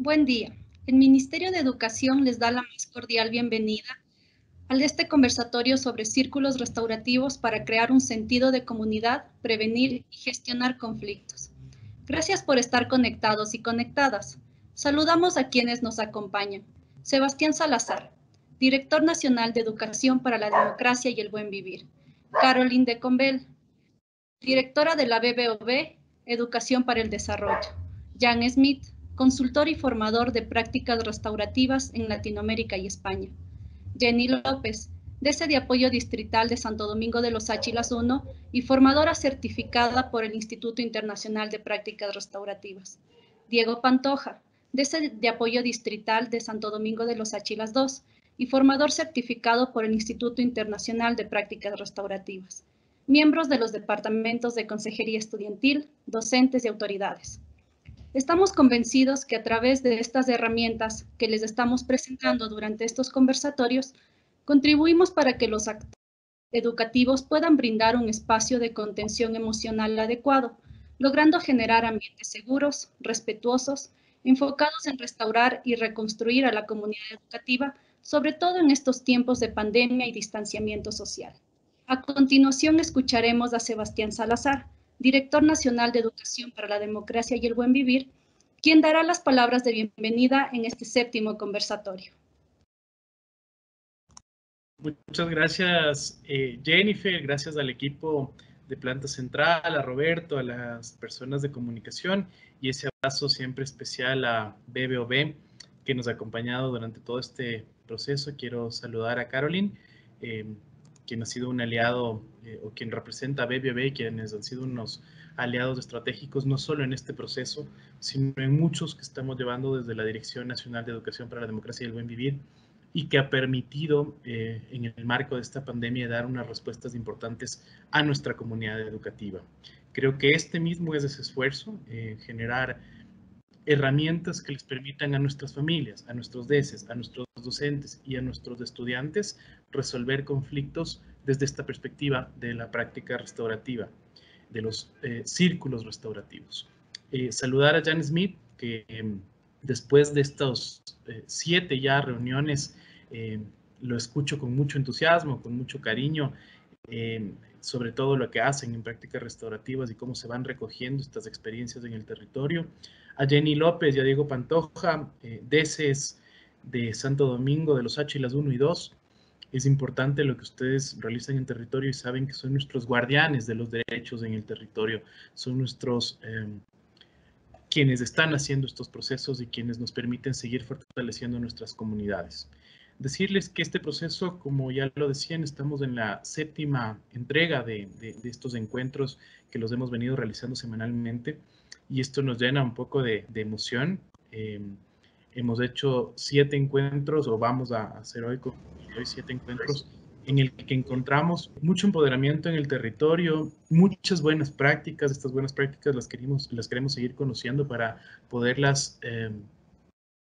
Buen día. El Ministerio de Educación les da la más cordial bienvenida a este conversatorio sobre círculos restaurativos para crear un sentido de comunidad, prevenir y gestionar conflictos. Gracias por estar conectados y conectadas. Saludamos a quienes nos acompañan. Sebastián Salazar, Director Nacional de Educación para la Democracia y el Buen Vivir. Caroline de Combel, Directora de la BBOB, Educación para el Desarrollo. Jan Smith, consultor y formador de prácticas restaurativas en Latinoamérica y España. Jenny López, DC de Apoyo Distrital de Santo Domingo de los Áchilas I y formadora certificada por el Instituto Internacional de Prácticas Restaurativas. Diego Pantoja, DC de Apoyo Distrital de Santo Domingo de los Áchilas II y formador certificado por el Instituto Internacional de Prácticas Restaurativas. Miembros de los departamentos de Consejería Estudiantil, docentes y autoridades. Estamos convencidos que a través de estas herramientas que les estamos presentando durante estos conversatorios, contribuimos para que los actores educativos puedan brindar un espacio de contención emocional adecuado, logrando generar ambientes seguros, respetuosos, enfocados en restaurar y reconstruir a la comunidad educativa, sobre todo en estos tiempos de pandemia y distanciamiento social. A continuación escucharemos a Sebastián Salazar, Director Nacional de Educación para la Democracia y el Buen Vivir, quien dará las palabras de bienvenida en este séptimo conversatorio. Muchas gracias, Jennifer, gracias al equipo de Planta Central, a Roberto, a las personas de comunicación y ese abrazo siempre especial a BBOB que nos ha acompañado durante todo este proceso. Quiero saludar a Caroline, quien ha sido un aliado o quien representa a BBOB, quienes han sido unos aliados estratégicos no solo en este proceso, sino en muchos que estamos llevando desde la Dirección Nacional de Educación para la Democracia y el Buen Vivir, y que ha permitido en el marco de esta pandemia dar unas respuestas importantes a nuestra comunidad educativa. Creo que este mismo es ese esfuerzo, generar herramientas que les permitan a nuestras familias, a nuestros DECES, a nuestros docentes y a nuestros estudiantes resolver conflictos desde esta perspectiva de la práctica restaurativa, de los círculos restaurativos. Saludar a Jan Smith, que después de estos 7 ya reuniones, lo escucho con mucho entusiasmo, con mucho cariño, sobre todo lo que hacen en prácticas restaurativas y cómo se van recogiendo estas experiencias en el territorio. A Jenny López y a Diego Pantoja, DECES de Santo Domingo de los Áchilas 1 y 2. Es importante lo que ustedes realizan en territorio y saben que son nuestros guardianes de los derechos en el territorio, son nuestros quienes están haciendo estos procesos y quienes nos permiten seguir fortaleciendo nuestras comunidades. Decirles que este proceso, como ya lo decían, estamos en la 7ª entrega de estos encuentros que los hemos venido realizando semanalmente y esto nos llena un poco de emoción. Hemos hecho 7 encuentros, o vamos a hacer hoy 7 encuentros, en el que encontramos mucho empoderamiento en el territorio, muchas buenas prácticas. Estas buenas prácticas las queremos seguir conociendo para poderlas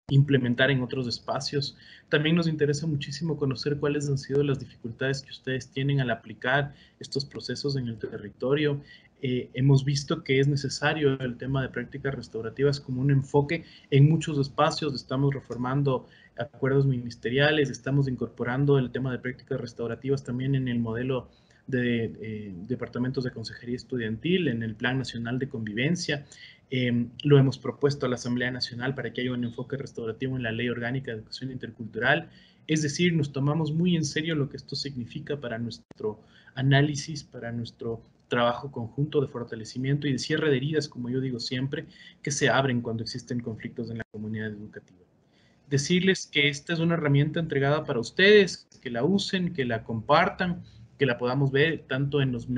implementar en otros espacios. También nos interesa muchísimo conocer cuáles han sido las dificultades que ustedes tienen al aplicar estos procesos en el territorio. Hemos visto que es necesario el tema de prácticas restaurativas como un enfoque en muchos espacios. Estamos reformando acuerdos ministeriales, estamos incorporando el tema de prácticas restaurativas también en el modelo de departamentos de consejería estudiantil, en el Plan Nacional de Convivencia. Lo hemos propuesto a la Asamblea Nacional para que haya un enfoque restaurativo en la Ley Orgánica de Educación Intercultural. Es decir, nos tomamos muy en serio lo que esto significa para nuestro análisis, para nuestro trabajo conjunto de fortalecimiento y de cierre de heridas, como yo digo siempre, que se abren cuando existen conflictos en la comunidad educativa. Decirles que esta es una herramienta entregada para ustedes, que la usen, que la compartan, que la podamos ver tanto en los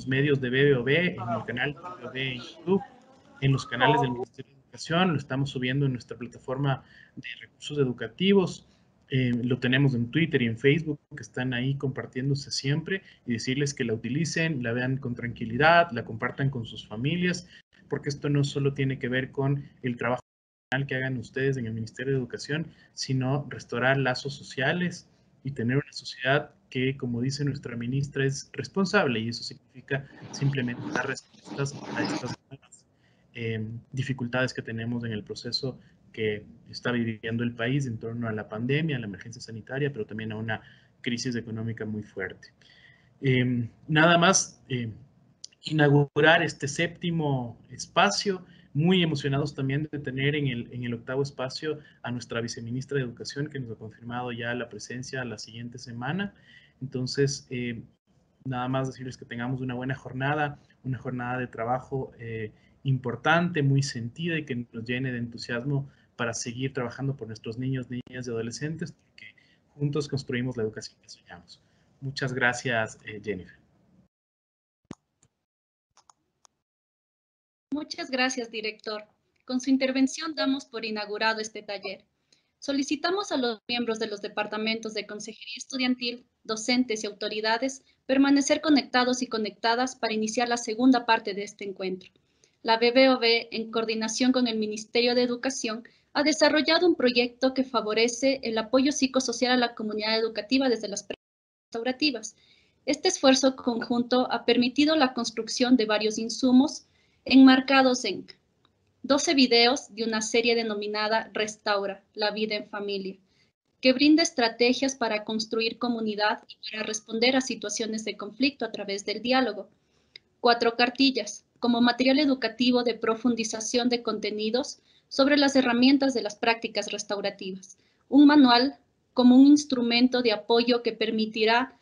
medios de BBOB, en el canal de BBOB en YouTube, en los canales del Ministerio de Educación, lo estamos subiendo en nuestra plataforma de recursos educativos, lo tenemos en Twitter y en Facebook, que están ahí compartiéndose siempre, y decirles que la utilicen, la vean con tranquilidad, la compartan con sus familias, porque esto no solo tiene que ver con el trabajo que hagan ustedes en el Ministerio de Educación, sino restaurar lazos sociales y tener una sociedad que, como dice nuestra ministra, es responsable, y eso significa simplemente dar respuestas a estas nuevas dificultades que tenemos en el proceso que está viviendo el país en torno a la pandemia, a la emergencia sanitaria, pero también a una crisis económica muy fuerte. Nada más inaugurar este 7º espacio, muy emocionados también de tener en el 8º espacio a nuestra viceministra de Educación, que nos ha confirmado ya la presencia la siguiente semana. Entonces, nada más decirles que tengamos una buena jornada, una jornada de trabajo importante, muy sentida y que nos llene de entusiasmo para seguir trabajando por nuestros niños, niñas y adolescentes, porque juntos construimos la educación que soñamos. Muchas gracias, Jennifer. Muchas gracias, director. Con su intervención damos por inaugurado este taller. Solicitamos a los miembros de los departamentos de Consejería Estudiantil, docentes y autoridades permanecer conectados y conectadas para iniciar la segunda parte de este encuentro. La BBOV, en coordinación con el Ministerio de Educación, ha desarrollado un proyecto que favorece el apoyo psicosocial a la comunidad educativa desde las restaurativas. Este esfuerzo conjunto ha permitido la construcción de varios insumos enmarcados en 12 videos de una serie denominada Restaura, la vida en familia, que brinda estrategias para construir comunidad y para responder a situaciones de conflicto a través del diálogo. 4 cartillas, como material educativo de profundización de contenidos sobre las herramientas de las prácticas restaurativas. Un manual como un instrumento de apoyo que permitirá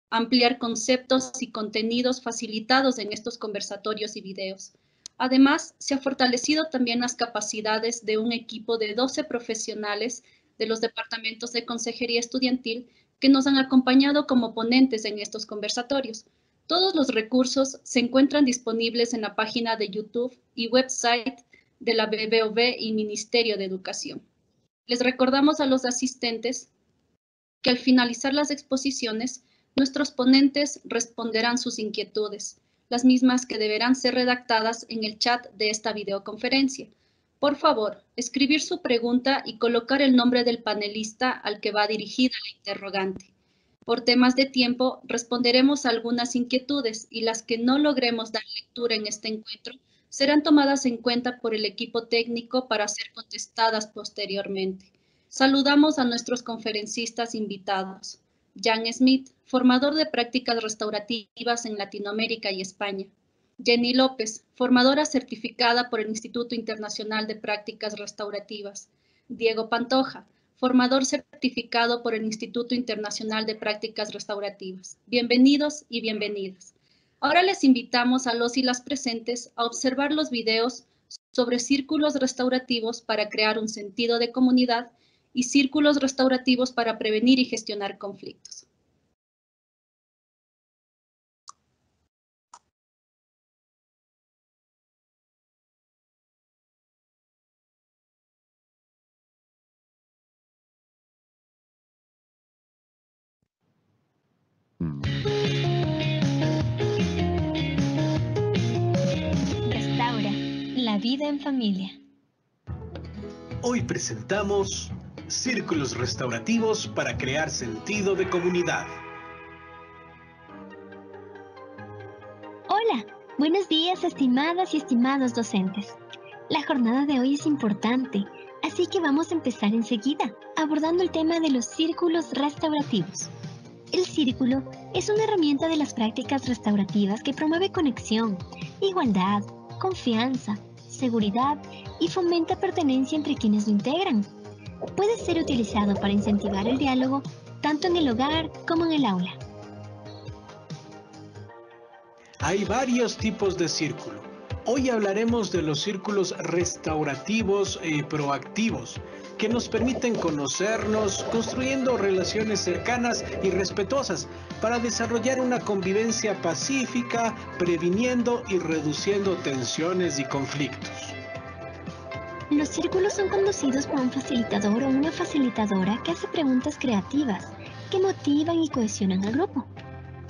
ampliar conceptos y contenidos facilitados en estos conversatorios y videos. Además, se ha fortalecido también las capacidades de un equipo de 12 profesionales de los departamentos de consejería estudiantil que nos han acompañado como ponentes en estos conversatorios. Todos los recursos se encuentran disponibles en la página de YouTube y website de la BBOV y Ministerio de Educación. Les recordamos a los asistentes que al finalizar las exposiciones, nuestros ponentes responderán sus inquietudes, las mismas que deberán ser redactadas en el chat de esta videoconferencia. Por favor, escribir su pregunta y colocar el nombre del panelista al que va dirigida la interrogante. Por temas de tiempo, responderemos a algunas inquietudes y las que no logremos dar lectura en este encuentro serán tomadas en cuenta por el equipo técnico para ser contestadas posteriormente. Saludamos a nuestros conferencistas invitados. Jan Smith, formador de prácticas restaurativas en Latinoamérica y España. Jenny López, formadora certificada por el Instituto Internacional de Prácticas Restaurativas. Diego Pantoja, formador certificado por el Instituto Internacional de Prácticas Restaurativas. Bienvenidos y bienvenidas. Ahora les invitamos a los y las presentes a observar los videos sobre círculos restaurativos para crear un sentido de comunidad y círculos restaurativos para prevenir y gestionar conflictos. Restaura, la vida en familia. Hoy presentamos Círculos Restaurativos para crear sentido de comunidad. Hola, buenos días estimadas y estimados docentes. La jornada de hoy es importante, así que vamos a empezar enseguida, abordando el tema de los círculos restaurativos. El círculo es una herramienta de las prácticas restaurativas que promueve conexión, igualdad, confianza, seguridad y fomenta pertenencia entre quienes lo integran. Puede ser utilizado para incentivar el diálogo tanto en el hogar como en el aula. Hay varios tipos de círculo. Hoy hablaremos de los círculos restaurativos y proactivos, que nos permiten conocernos, construyendo relaciones cercanas y respetuosas para desarrollar una convivencia pacífica, previniendo y reduciendo tensiones y conflictos. Los círculos son conducidos por un facilitador o una facilitadora que hace preguntas creativas que motivan y cohesionan al grupo.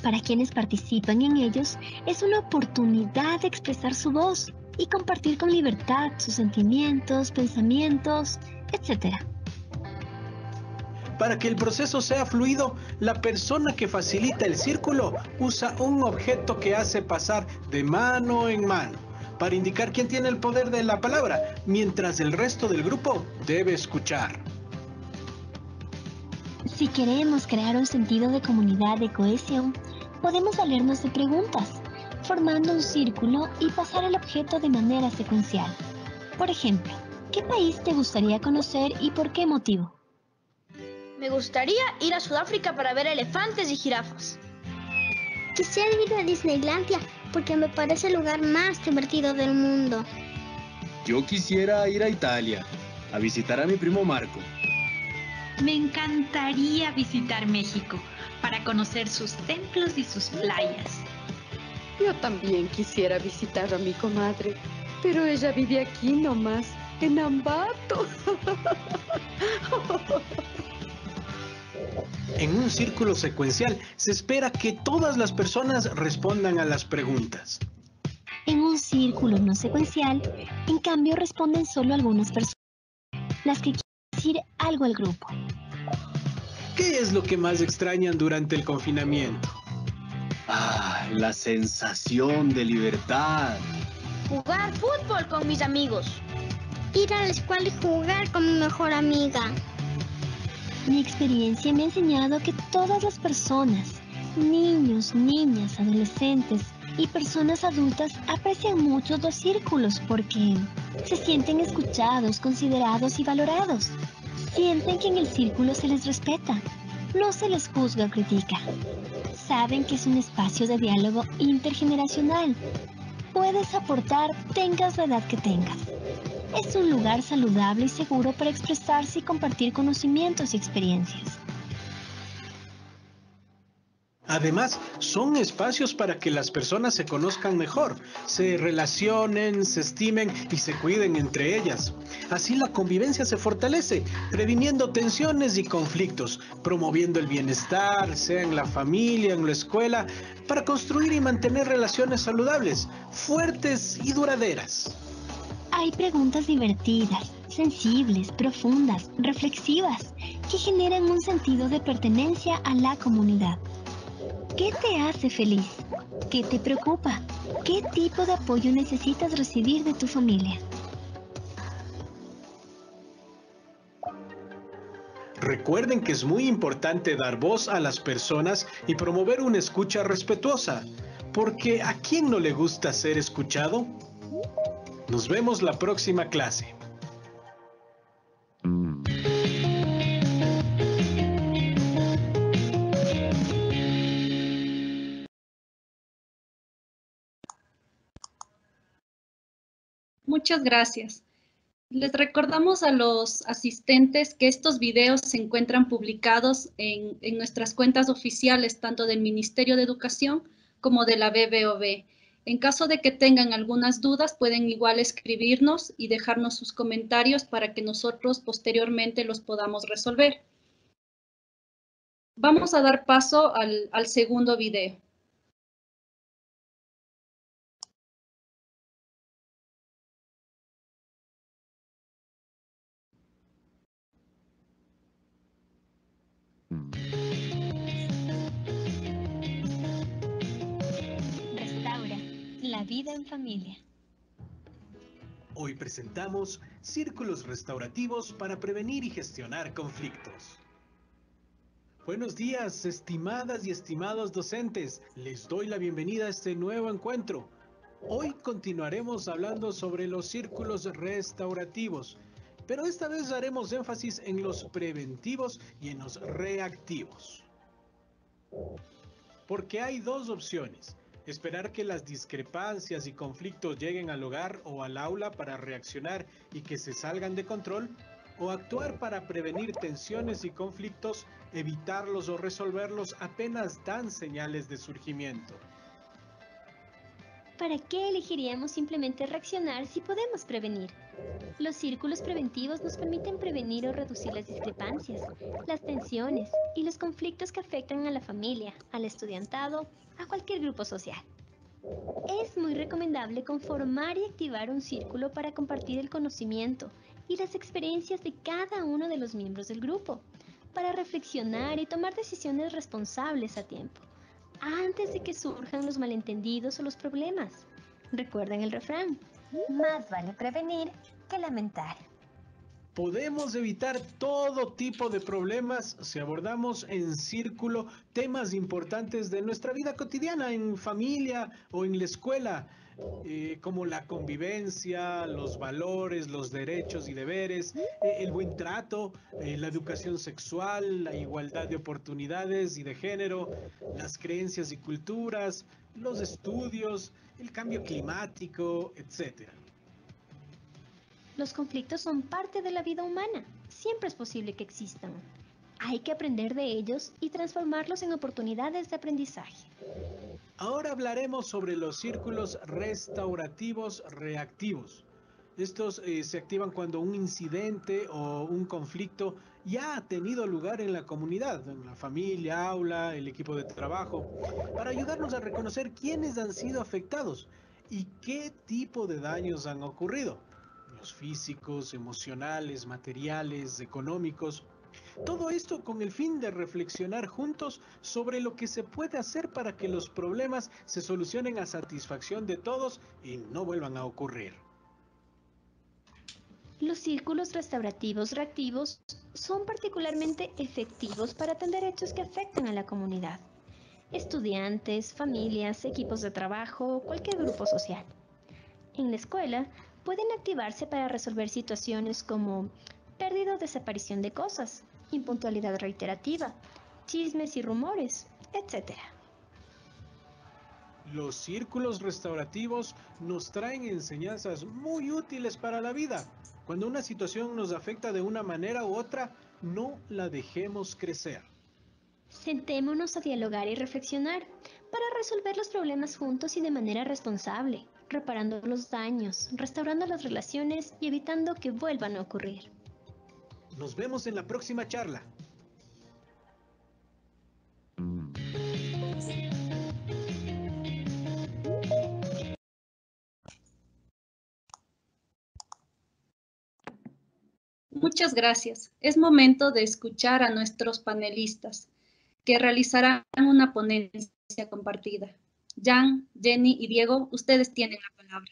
Para quienes participan en ellos, es una oportunidad de expresar su voz y compartir con libertad sus sentimientos, pensamientos, etc. Para que el proceso sea fluido, la persona que facilita el círculo usa un objeto que hace pasar de mano en mano, para indicar quién tiene el poder de la palabra, mientras el resto del grupo debe escuchar. Si queremos crear un sentido de comunidad y cohesión, podemos valernos de preguntas, formando un círculo y pasar el objeto de manera secuencial. Por ejemplo, ¿qué país te gustaría conocer y por qué motivo? Me gustaría ir a Sudáfrica para ver elefantes y jirafas. Quisiera ir a Disneylandia porque me parece el lugar más divertido del mundo. Yo quisiera ir a Italia, a visitar a mi primo Marco. Me encantaría visitar México para conocer sus templos y sus playas. Yo también quisiera visitar a mi comadre, pero ella vive aquí nomás, en Ambato. En un círculo secuencial se espera que todas las personas respondan a las preguntas. En un círculo no secuencial, en cambio, responden solo algunas personas, las que quieren decir algo al grupo. ¿Qué es lo que más extrañan durante el confinamiento? La sensación de libertad. Jugar fútbol con mis amigos. Ir a la escuela y jugar con mi mejor amiga. Mi experiencia me ha enseñado que todas las personas, niños, niñas, adolescentes y personas adultas aprecian mucho los círculos porque se sienten escuchados, considerados y valorados. Sienten que en el círculo se les respeta, no se les juzga o critica. Saben que es un espacio de diálogo intergeneracional. Puedes aportar, tengas la edad que tengas. Es un lugar saludable y seguro para expresarse y compartir conocimientos y experiencias. Además, son espacios para que las personas se conozcan mejor, se relacionen, se estimen y se cuiden entre ellas. Así la convivencia se fortalece, previniendo tensiones y conflictos, promoviendo el bienestar, sea en la familia, en la escuela, para construir y mantener relaciones saludables, fuertes y duraderas. Hay preguntas divertidas, sensibles, profundas, reflexivas, que generan un sentido de pertenencia a la comunidad. ¿Qué te hace feliz? ¿Qué te preocupa? ¿Qué tipo de apoyo necesitas recibir de tu familia? Recuerden que es muy importante dar voz a las personas y promover una escucha respetuosa, porque ¿a quién no le gusta ser escuchado? Nos vemos la próxima clase. Muchas gracias. Les recordamos a los asistentes que estos videos se encuentran publicados en nuestras cuentas oficiales, tanto del Ministerio de Educación como de la BBOB. En caso de que tengan algunas dudas, pueden igual escribirnos y dejarnos sus comentarios para que nosotros posteriormente los podamos resolver. Vamos a dar paso al segundo video. Restaura la vida en familia. Hoy presentamos círculos restaurativos para prevenir y gestionar conflictos. Buenos días, estimadas y estimados docentes. Les doy la bienvenida a este nuevo encuentro. Hoy continuaremos hablando sobre los círculos restaurativos, pero esta vez haremos énfasis en los preventivos y en los reactivos. Porque hay dos opciones: esperar que las discrepancias y conflictos lleguen al hogar o al aula para reaccionar y que se salgan de control, o actuar para prevenir tensiones y conflictos, evitarlos o resolverlos apenas dan señales de surgimiento. ¿Para qué elegiríamos simplemente reaccionar si podemos prevenir? Los círculos preventivos nos permiten prevenir o reducir las discrepancias, las tensiones y los conflictos que afectan a la familia, al estudiantado, a cualquier grupo social. Es muy recomendable conformar y activar un círculo para compartir el conocimiento y las experiencias de cada uno de los miembros del grupo, para reflexionar y tomar decisiones responsables a tiempo, antes de que surjan los malentendidos o los problemas. Recuerden el refrán: Más vale prevenir que lamentar. Podemos evitar todo tipo de problemas si abordamos en círculo temas importantes de nuestra vida cotidiana, en familia o en la escuela, como la convivencia, los valores, los derechos y deberes, el buen trato, la educación sexual, la igualdad de oportunidades y de género, las creencias y culturas, los estudios, el cambio climático, etc. Los conflictos son parte de la vida humana. Siempre es posible que existan. Hay que aprender de ellos y transformarlos en oportunidades de aprendizaje. Ahora hablaremos sobre los círculos restaurativos reactivos. Estos se activan cuando un incidente o un conflicto ya ha tenido lugar en la comunidad, en la familia, aula, el equipo de trabajo, para ayudarnos a reconocer quiénes han sido afectados y qué tipo de daños han ocurrido. Los físicos, emocionales, materiales, económicos. Todo esto con el fin de reflexionar juntos sobre lo que se puede hacer para que los problemas se solucionen a satisfacción de todos y no vuelvan a ocurrir. Los círculos restaurativos reactivos son particularmente efectivos para atender hechos que afectan a la comunidad. Estudiantes, familias, equipos de trabajo, cualquier grupo social. En la escuela, pueden activarse para resolver situaciones como pérdida o desaparición de cosas, impuntualidad reiterativa, chismes y rumores, etc. Los círculos restaurativos nos traen enseñanzas muy útiles para la vida. Cuando una situación nos afecta de una manera u otra, no la dejemos crecer. Sentémonos a dialogar y reflexionar para resolver los problemas juntos y de manera responsable, reparando los daños, restaurando las relaciones y evitando que vuelvan a ocurrir. Nos vemos en la próxima charla. Muchas gracias. Es momento de escuchar a nuestros panelistas, que realizarán una ponencia compartida. Jan, Jenny y Diego, ustedes tienen la palabra.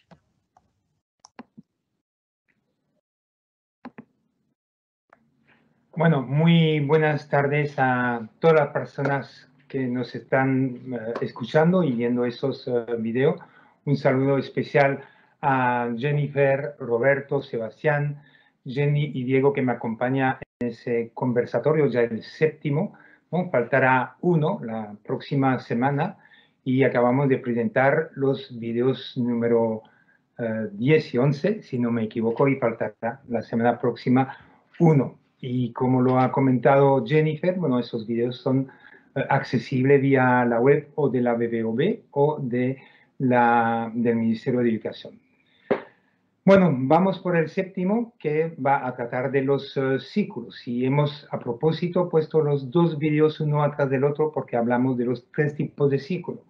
Bueno, muy buenas tardes a todas las personas que nos están escuchando y viendo esos videos. Un saludo especial a Jennifer, Roberto, Sebastián, Jenny y Diego que me acompañan en ese conversatorio, ya el séptimo, ¿no? Faltará uno la próxima semana y acabamos de presentar los videos número 10 y 11, si no me equivoco, y faltará la semana próxima uno. Y como lo ha comentado Jennifer, bueno, esos videos son accesibles vía la web o de la BBOB o del Ministerio de Educación. Bueno, vamos por el séptimo, que va a tratar de los círculos. Y hemos, a propósito, puesto los dos videos uno atrás del otro porque hablamos de los tres tipos de círculo.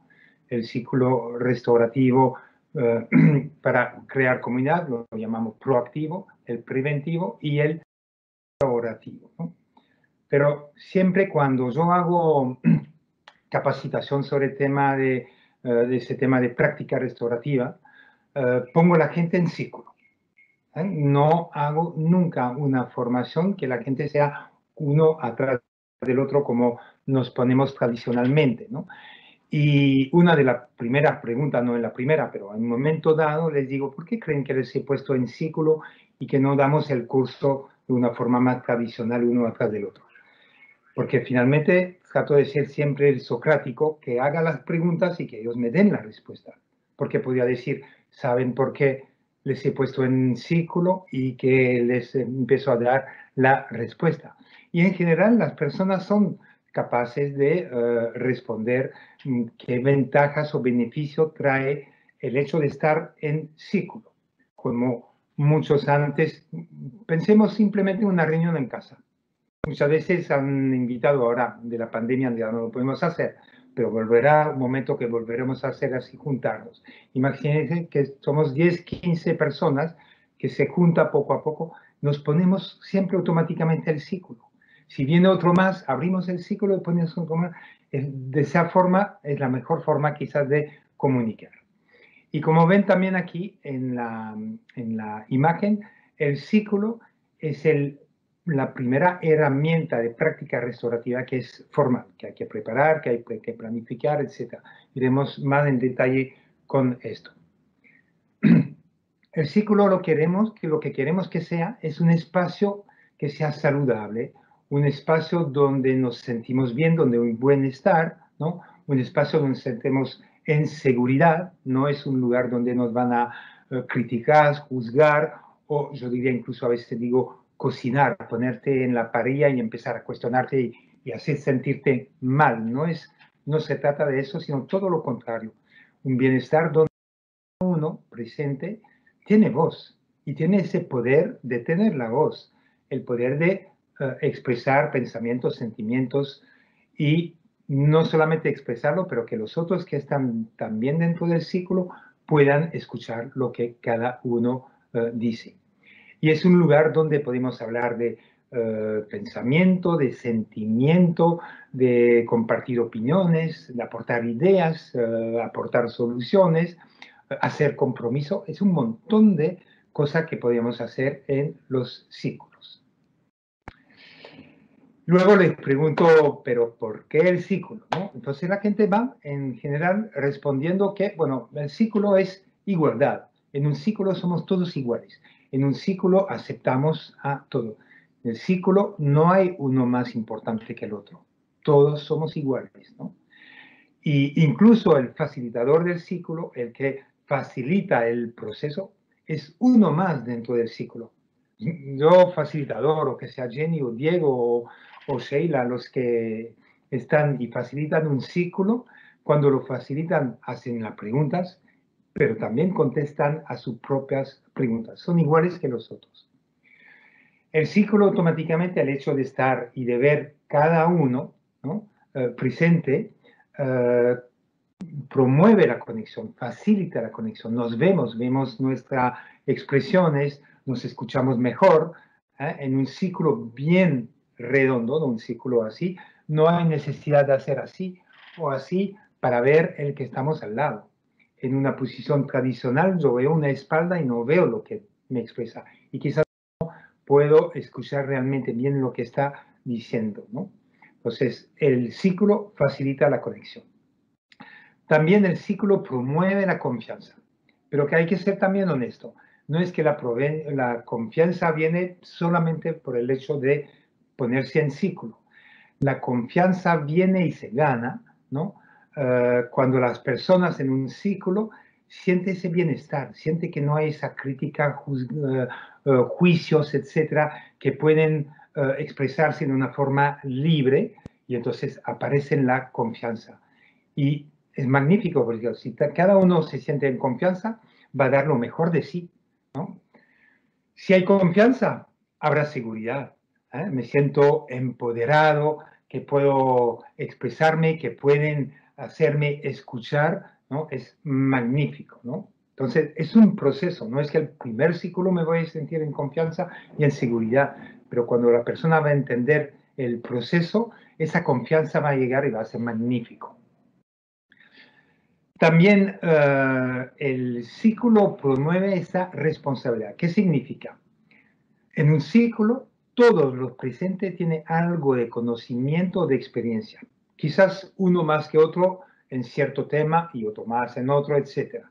El círculo restaurativo para crear comunidad, lo llamamos proactivo, el preventivo y el restaurativo, ¿no? Pero siempre cuando yo hago capacitación sobre el tema de ese tema de práctica restaurativa, pongo a la gente en círculo. No hago nunca una formación que la gente sea uno atrás del otro como nos ponemos tradicionalmente, ¿no? Y una de las primeras preguntas, no en la primera, pero en un momento dado les digo, ¿por qué creen que les he puesto en círculo y que no damos el curso de una forma más tradicional uno atrás del otro? Porque finalmente trato de ser siempre el socrático que haga las preguntas y que ellos me den la respuesta. Porque podría decir, ¿saben por qué les he puesto en círculo? Y que les empiezo a dar la respuesta. Y en general las personas son capaces de responder qué ventajas o beneficio trae el hecho de estar en círculo. Como muchos antes, pensemos simplemente en una reunión en casa. Muchas veces han invitado ahora de la pandemia, ya no lo podemos hacer, pero volverá un momento que volveremos a hacer así, juntarnos. Imagínense que somos 10, 15 personas que se juntan poco a poco, nos ponemos siempre automáticamente el círculo. Si viene otro más, abrimos el círculo y ponemos otro más. De esa forma es la mejor forma quizás de comunicar. Y como ven también aquí en la imagen, el círculo es la primera herramienta de práctica restaurativa que es formal, que hay que preparar, que hay que planificar, etc. Iremos más en detalle con esto. El círculo lo que queremos que sea es un espacio que sea saludable, un espacio donde nos sentimos bien, donde hay un bienestar, ¿no? Un espacio donde nos sentimos en seguridad, no es un lugar donde nos van a criticar, juzgar, o yo diría incluso a veces digo cocinar, ponerte en la parrilla y empezar a cuestionarte y hacer sentirte mal. No se trata de eso, sino todo lo contrario. Un bienestar donde uno presente tiene voz y tiene ese poder de tener la voz, el poder de expresar pensamientos, sentimientos y no solamente expresarlo, pero que los otros que están también dentro del círculo puedan escuchar lo que cada uno dice. Y es un lugar donde podemos hablar de pensamiento, de sentimiento, de compartir opiniones, de aportar ideas, aportar soluciones, hacer compromiso. Es un montón de cosas que podemos hacer en los círculos. Luego les pregunto, ¿pero por qué el círculo? ¿No? Entonces la gente va en general respondiendo que, bueno, el círculo es igualdad. En un círculo somos todos iguales. En un círculo aceptamos a todo. En el círculo no hay uno más importante que el otro. Todos somos iguales, ¿no? Y incluso el facilitador del círculo, el que facilita el proceso, es uno más dentro del círculo. Yo facilitador, o que sea Jenny o Diego o Sheila, los que están y facilitan un círculo, cuando lo facilitan hacen las preguntas, pero también contestan a sus propias preguntas. Son iguales que los otros. El círculo automáticamente, al hecho de estar y de ver cada uno, ¿no? Presente, promueve la conexión, facilita la conexión. Nos vemos nuestras expresiones, nos escuchamos mejor. En un círculo bien redondo, no un círculo así, no hay necesidad de hacer así o así para ver el que estamos al lado. En una posición tradicional yo veo una espalda y no veo lo que me expresa. Y quizás no puedo escuchar realmente bien lo que está diciendo, ¿no? Entonces, el círculo facilita la conexión. También el círculo promueve la confianza, pero que hay que ser también honesto. No es que la confianza viene solamente por el hecho de ponerse en círculo. La confianza viene y se gana, ¿no? Cuando las personas en un círculo sienten ese bienestar, sienten que no hay esa crítica, juicios, etcétera, que pueden expresarse de una forma libre y entonces aparece la confianza. Y es magnífico porque si cada uno se siente en confianza, va a dar lo mejor de sí, ¿no? Si hay confianza, habrá seguridad. Me siento empoderado, que puedo expresarme, que pueden hacerme escuchar, ¿no? Es magnífico, ¿no? Entonces, es un proceso, no es que el primer círculo me voy a sentir en confianza y en seguridad, pero cuando la persona va a entender el proceso, esa confianza va a llegar y va a ser magnífico. También el círculo promueve esa responsabilidad. ¿Qué significa? En un círculo, todos los presentes tienen algo de conocimiento, de experiencia. Quizás uno más que otro en cierto tema y otro más en otro, etc.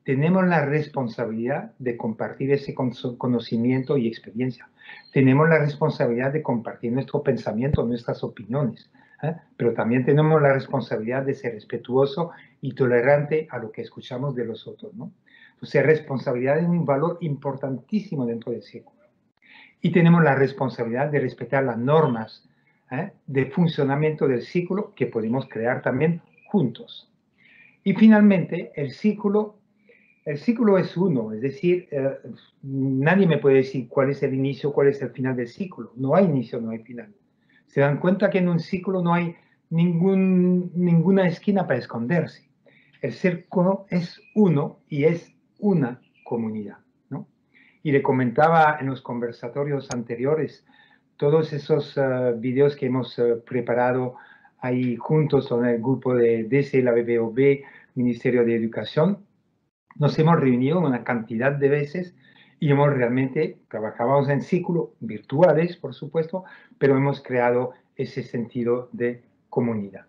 Tenemos la responsabilidad de compartir ese conocimiento y experiencia. Tenemos la responsabilidad de compartir nuestro pensamiento, nuestras opiniones. Pero también tenemos la responsabilidad de ser respetuoso y tolerante a lo que escuchamos de los otros, ¿no? Entonces, responsabilidad es un valor importantísimo dentro del círculo. Y tenemos la responsabilidad de respetar las normas de funcionamiento del círculo que podemos crear también juntos. Y finalmente, el círculo es uno, es decir, nadie me puede decir cuál es el inicio, cuál es el final del círculo. No hay inicio, no hay final. Se dan cuenta que en un círculo no hay ninguna esquina para esconderse. El círculo es uno y es una comunidad, ¿no? Y le comentaba en los conversatorios anteriores, todos esos videos que hemos preparado ahí juntos con el grupo de DC, la BBOB, Ministerio de Educación, Nos hemos reunido una cantidad de veces y hemos realmente trabajado en círculos virtuales, por supuesto, pero hemos creado ese sentido de comunidad.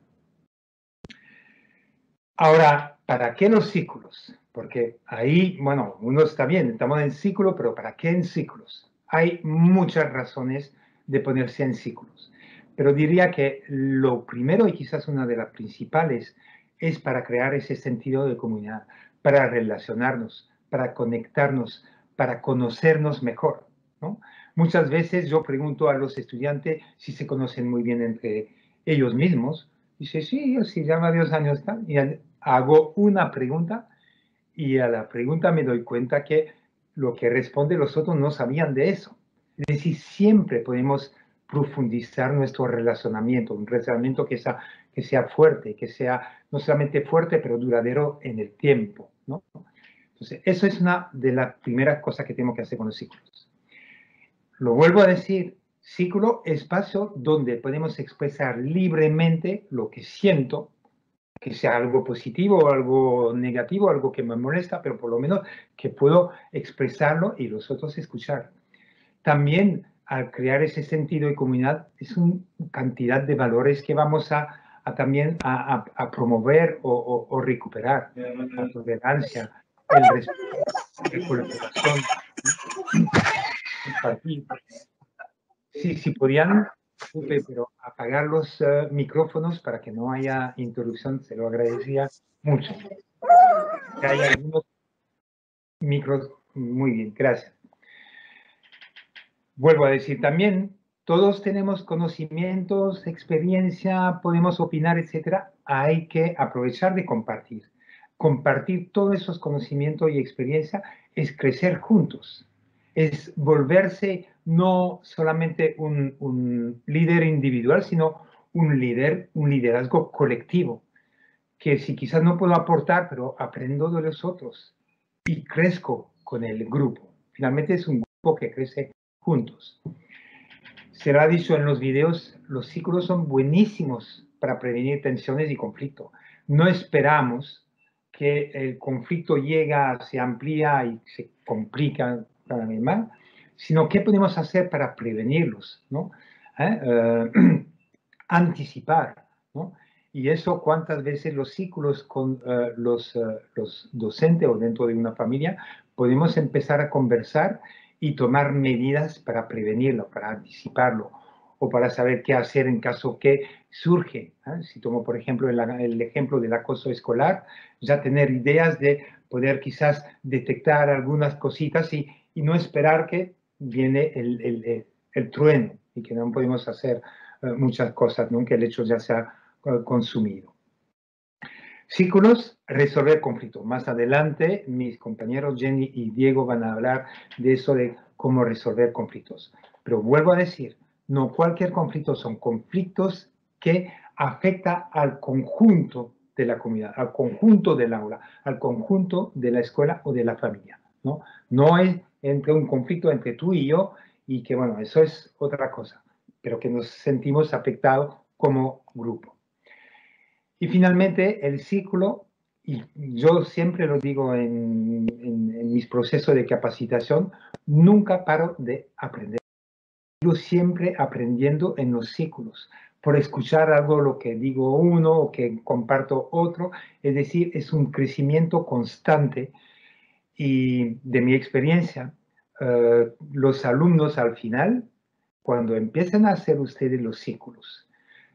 Ahora, ¿para qué los círculos? Porque ahí, bueno, uno está bien, estamos en círculo, pero ¿para qué en círculos? Hay muchas razones de ponerse en círculos. Pero diría que lo primero y quizás una de las principales es para crear ese sentido de comunidad, para relacionarnos, para conectarnos, para conocernos mejor, ¿no? Muchas veces yo pregunto a los estudiantes si se conocen muy bien entre ellos mismos. Dice, sí, yo sí, ya varios años están. Y hago una pregunta y a la pregunta me doy cuenta que lo que responde los otros no sabían de eso. Es decir, siempre podemos profundizar nuestro relacionamiento, un relacionamiento que sea fuerte, que sea no solamente fuerte, pero duradero en el tiempo, ¿no? Entonces, eso es una de las primeras cosas que tenemos que hacer con los círculos. Lo vuelvo a decir, círculo, espacio donde podemos expresar libremente lo que siento, que sea algo positivo o algo negativo, algo que me molesta, pero por lo menos que puedo expresarlo y los otros escuchar. También al crear ese sentido de comunidad es una cantidad de valores que vamos también a promover o recuperar. La tolerancia, el respeto, la colaboración, compartir. Sí, si podían, pero apagar los micrófonos para que no haya interrupción, se lo agradecería mucho. Hay algunos micros, muy bien, gracias. Vuelvo a decir también, todos tenemos conocimientos, experiencia, podemos opinar, etcétera. Hay que aprovechar de compartir. Compartir todos esos conocimientos y experiencia es crecer juntos. Es volverse no solamente un líder individual, sino un liderazgo colectivo. Que si quizás no puedo aportar, pero aprendo de los otros y crezco con el grupo. Finalmente es un grupo que crece juntos. Se lo ha dicho en los videos, los círculos son buenísimos para prevenir tensiones y conflicto. No esperamos que el conflicto llega, se amplía y se complica cada vez más, sino qué podemos hacer para prevenirlos, ¿no? Anticipar, ¿no? Y eso, cuántas veces los círculos con los docentes o dentro de una familia podemos empezar a conversar y tomar medidas para prevenirlo, para anticiparlo o para saber qué hacer en caso que surge. Si tomo, por ejemplo, el ejemplo del acoso escolar, ya tener ideas de poder quizás detectar algunas cositas y no esperar que viene el trueno y que no podemos hacer muchas cosas, ¿no? Que el hecho ya se ha consumido. Círculos, resolver conflictos. Más adelante, mis compañeros Jenny y Diego van a hablar de eso, de cómo resolver conflictos. Pero vuelvo a decir, no cualquier conflicto, son conflictos que afectan al conjunto de la comunidad, al conjunto del aula, al conjunto de la escuela o de la familia, ¿no? No es entre un conflicto entre tú y yo y que, bueno, eso es otra cosa, pero que nos sentimos afectados como grupo. Y finalmente, el círculo, y yo siempre lo digo en mis procesos de capacitación, nunca paro de aprender. Yo siempre aprendiendo en los círculos, por escuchar algo lo que digo uno o que comparto otro, es decir, es un crecimiento constante. Y de mi experiencia, los alumnos al final, cuando empiezan a hacer ustedes los círculos,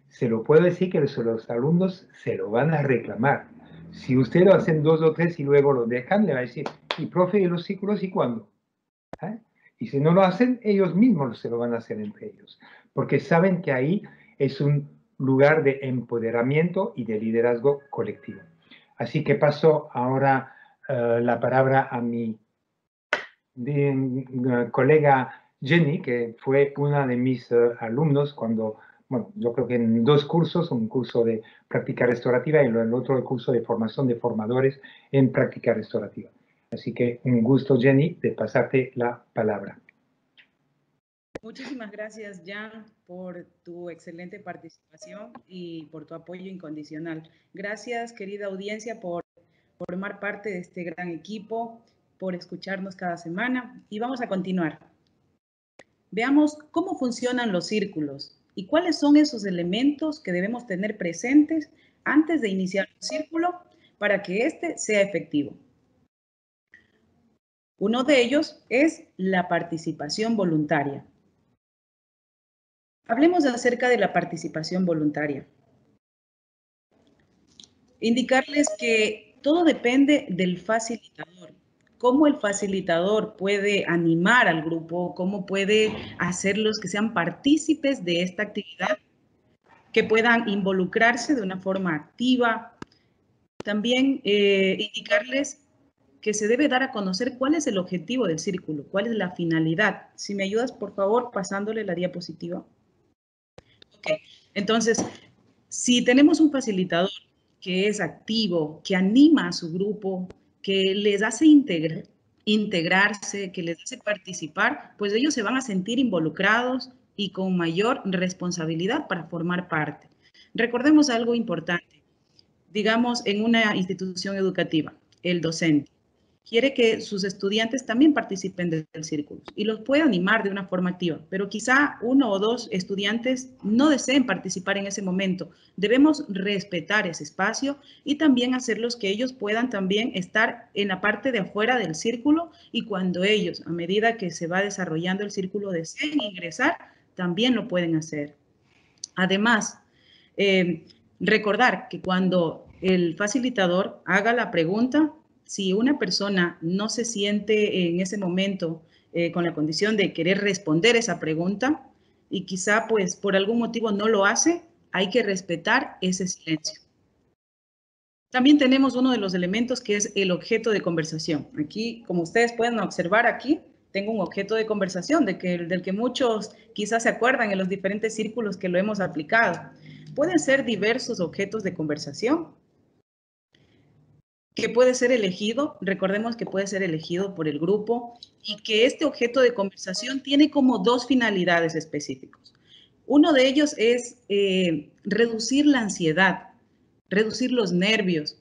se lo puedo decir que los alumnos se lo van a reclamar. Si ustedes lo hacen 2 o 3 y luego lo dejan, le va a decir, ¿y profe, y los círculos y cuándo? Y si no lo hacen, ellos mismos se lo van a hacer entre ellos. Porque saben que ahí es un lugar de empoderamiento y de liderazgo colectivo. Así que paso ahora la palabra a mi colega Jenny, que fue una de mis alumnos cuando... Bueno, yo creo que en 2 cursos, un curso de práctica restaurativa y el otro el curso de formación de formadores en práctica restaurativa. Así que un gusto, Jenny, de pasarte la palabra. Muchísimas gracias, Jan, por tu excelente participación y por tu apoyo incondicional. Gracias, querida audiencia, por formar parte de este gran equipo, por escucharnos cada semana y vamos a continuar. Veamos cómo funcionan los círculos y cuáles son esos elementos que debemos tener presentes antes de iniciar un círculo para que éste sea efectivo. Uno de ellos es la participación voluntaria. Hablemos acerca de la participación voluntaria. Indicarles que todo depende del facilitador. Cómo el facilitador puede animar al grupo, cómo puede hacerlos que sean partícipes de esta actividad, que puedan involucrarse de una forma activa. También indicarles que se debe dar a conocer cuál es el objetivo del círculo, cuál es la finalidad. Si me ayudas, por favor, pasándole la diapositiva. Ok, entonces, si tenemos un facilitador que es activo, que anima a su grupo, que les hace integrarse, que les hace participar, pues ellos se van a sentir involucrados y con mayor responsabilidad para formar parte. Recordemos algo importante. Digamos, en una institución educativa, el docente quiere que sus estudiantes también participen del círculo y los puede animar de una forma activa, pero quizá uno o dos estudiantes no deseen participar en ese momento. Debemos respetar ese espacio y también hacerlos que ellos puedan también estar en la parte de afuera del círculo y cuando ellos, a medida que se va desarrollando el círculo, deseen ingresar, también lo pueden hacer. Además, recordar que cuando el facilitador haga la pregunta, si una persona no se siente en ese momento con la condición de querer responder esa pregunta y quizá pues por algún motivo no lo hace, hay que respetar ese silencio. También tenemos uno de los elementos que es el objeto de conversación. Aquí, como ustedes pueden observar aquí, tengo un objeto de conversación del que muchos quizás se acuerdan en los diferentes círculos que lo hemos aplicado. Pueden ser diversos objetos de conversación que puede ser elegido, recordemos que puede ser elegido por el grupo y que este objeto de conversación tiene como dos finalidades específicas. Uno de ellos es reducir la ansiedad, reducir los nervios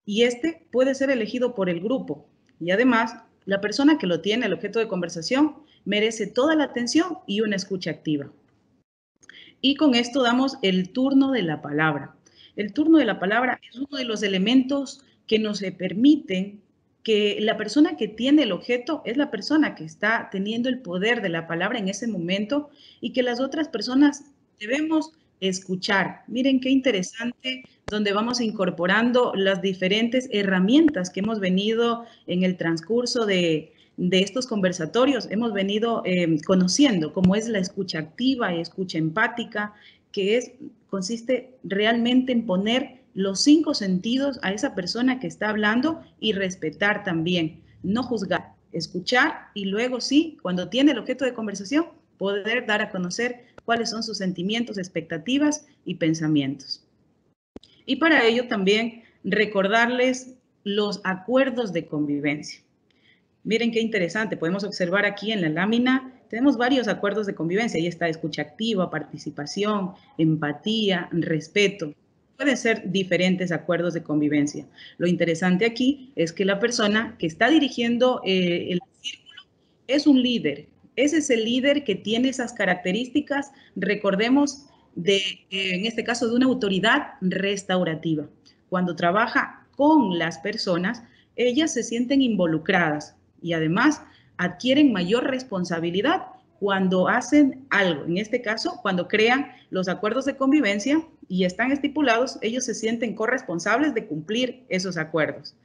y este puede ser elegido por el grupo y además la persona que lo tiene, el objeto de conversación, merece toda la atención y una escucha activa. Y con esto damos el turno de la palabra. El turno de la palabra es uno de los elementos que nos permiten que la persona que tiene el objeto es la persona que está teniendo el poder de la palabra en ese momento y que las otras personas debemos escuchar. Miren qué interesante, donde vamos incorporando las diferentes herramientas que hemos venido en el transcurso de estos conversatorios, hemos venido conociendo, como es la escucha activa y escucha empática, que consiste realmente en poner los 5 sentidos a esa persona que está hablando y respetar también, no juzgar, escuchar y luego sí, cuando tiene el objeto de conversación, poder dar a conocer cuáles son sus sentimientos, expectativas y pensamientos. Y para ello también recordarles los acuerdos de convivencia. Miren qué interesante, podemos observar aquí en la lámina, tenemos varios acuerdos de convivencia, ahí está escucha activa, participación, empatía, respeto. Pueden ser diferentes acuerdos de convivencia. Lo interesante aquí es que la persona que está dirigiendo el círculo es un líder. Ese es el líder que tiene esas características, recordemos, en este caso, de una autoridad restaurativa. Cuando trabaja con las personas, ellas se sienten involucradas y además adquieren mayor responsabilidad cuando hacen algo. En este caso, cuando crean los acuerdos de convivencia y están estipulados, ellos se sienten corresponsables de cumplir esos acuerdos.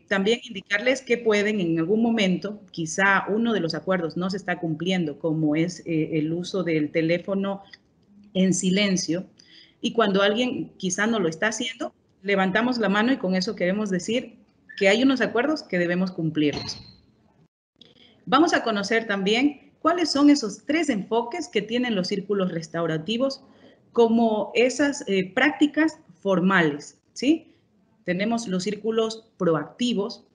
También indicarles que pueden en algún momento, quizá uno de los acuerdos no se está cumpliendo, como es el uso del teléfono en silencio, y cuando alguien quizá no lo está haciendo, levantamos la mano y con eso queremos decir que hay unos acuerdos que debemos cumplirlos. Vamos a conocer también cuáles son esos 3 enfoques que tienen los círculos restaurativos como esas prácticas formales, ¿sí? Tenemos los círculos proactivos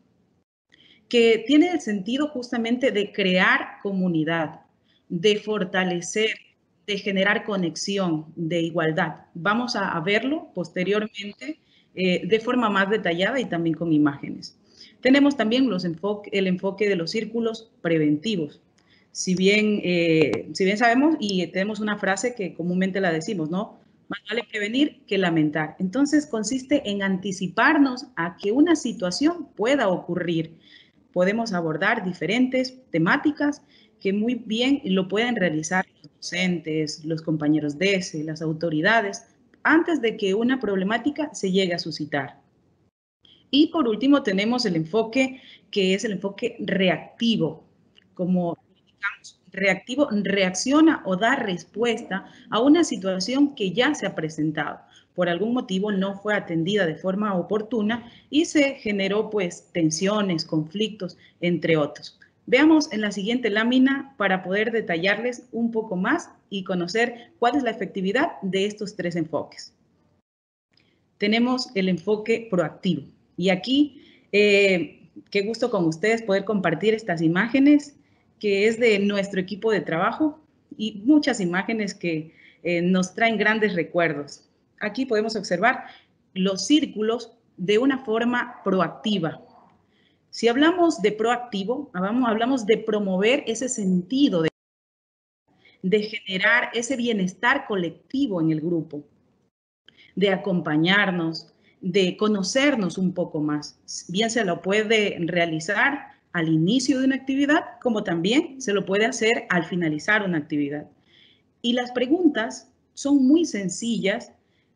que tienen el sentido justamente de crear comunidad, de fortalecer, de generar conexión, de igualdad. Vamos a verlo posteriormente de forma más detallada y también con imágenes. Tenemos también el enfoque de los círculos preventivos. Si bien sabemos y tenemos una frase que comúnmente la decimos, ¿no? Más vale prevenir que lamentar. Entonces, consiste en anticiparnos a que una situación pueda ocurrir. Podemos abordar diferentes temáticas que muy bien lo pueden realizar los docentes, los compañeros de ESE, las autoridades, antes de que una problemática se llegue a suscitar. Y por último tenemos el enfoque que es el enfoque reactivo. Como indicamos, reactivo reacciona o da respuesta a una situación que ya se ha presentado. Por algún motivo no fue atendida de forma oportuna y se generó pues tensiones, conflictos, entre otros. Veamos en la siguiente lámina para poder detallarles un poco más y conocer cuál es la efectividad de estos tres enfoques. Tenemos el enfoque proactivo. Y aquí, qué gusto con ustedes poder compartir estas imágenes, que es de nuestro equipo de trabajo y muchas imágenes que nos traen grandes recuerdos. Aquí podemos observar los círculos de una forma proactiva. Si hablamos de proactivo, hablamos de promover ese sentido de generar ese bienestar colectivo en el grupo, de acompañarnos, de conocernos un poco más. Bien se lo puede realizar al inicio de una actividad, como también se lo puede hacer al finalizar una actividad. Y las preguntas son muy sencillas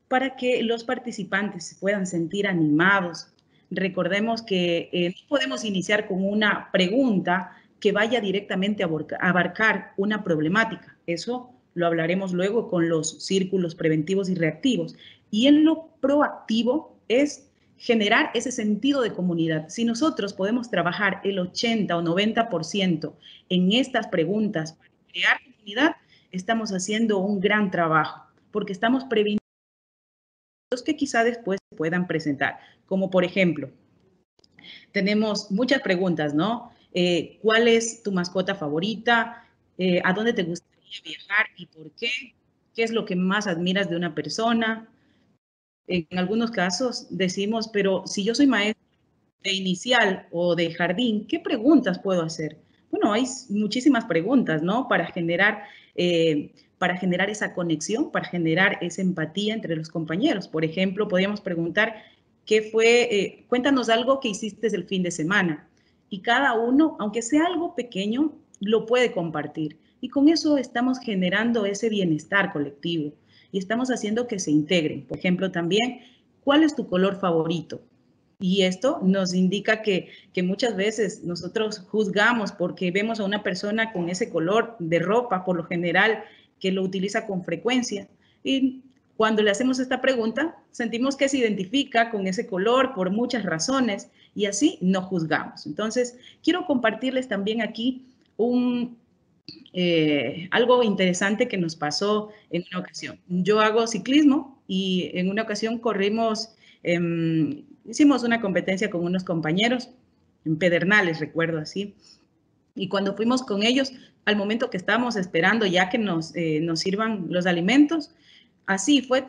para que los participantes se puedan sentir animados. Recordemos que no podemos iniciar con una pregunta que vaya directamente a abarcar una problemática. Eso lo hablaremos luego con los círculos preventivos y reactivos. Y en lo proactivo es generar ese sentido de comunidad. Si nosotros podemos trabajar el 80 o 90% en estas preguntas para crear comunidad, estamos haciendo un gran trabajo, porque estamos previniendo los que quizá después se puedan presentar. Como por ejemplo, tenemos muchas preguntas, ¿no? ¿Cuál es tu mascota favorita? ¿A dónde te gustaría viajar y por qué? ¿Qué es lo que más admiras de una persona? En algunos casos decimos, pero si yo soy maestra de inicial o de jardín, ¿qué preguntas puedo hacer? Bueno, hay muchísimas preguntas, ¿no? Para generar esa conexión, para generar esa empatía entre los compañeros. Por ejemplo, podríamos preguntar, cuéntanos algo que hiciste el fin de semana. Y cada uno, aunque sea algo pequeño, lo puede compartir. Y con eso estamos generando ese bienestar colectivo. Y estamos haciendo que se integren. Por ejemplo, también, ¿cuál es tu color favorito? Y esto nos indica que muchas veces nosotros juzgamos porque vemos a una persona con ese color de ropa, por lo general, que lo utiliza con frecuencia. Y cuando le hacemos esta pregunta, sentimos que se identifica con ese color por muchas razones y así no juzgamos. Entonces, quiero compartirles también aquí algo interesante que nos pasó en una ocasión. Yo hago ciclismo y en una ocasión hicimos una competencia con unos compañeros en Pedernales, recuerdo así. Y cuando fuimos con ellos, al momento que estábamos esperando ya que nos sirvan los alimentos, así fue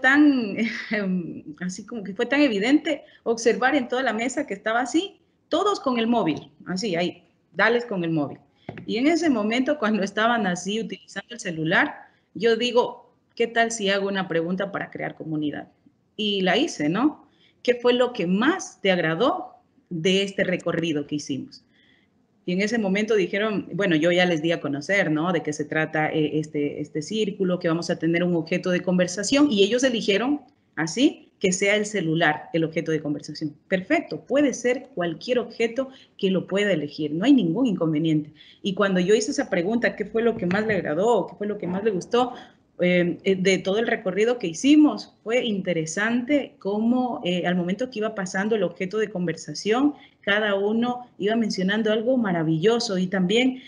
así como que fue tan evidente observar en toda la mesa que estaba así, todos con el móvil, así, ahí, dales con el móvil. Y en ese momento, cuando estaban así utilizando el celular, yo digo, ¿qué tal si hago una pregunta para crear comunidad? Y la hice, ¿no? ¿Qué fue lo que más te agradó de este recorrido que hicimos? Y en ese momento dijeron, bueno, yo ya les di a conocer, ¿no? De qué se trata este círculo, que vamos a tener un objeto de conversación, y ellos eligieron así, que sea el celular el objeto de conversación. Perfecto, puede ser cualquier objeto que lo pueda elegir, no hay ningún inconveniente. Y cuando yo hice esa pregunta, ¿qué fue lo que más le agradó? ¿Qué fue lo que más le gustó? De todo el recorrido que hicimos, fue interesante cómo al momento que iba pasando el objeto de conversación, cada uno iba mencionando algo maravilloso y también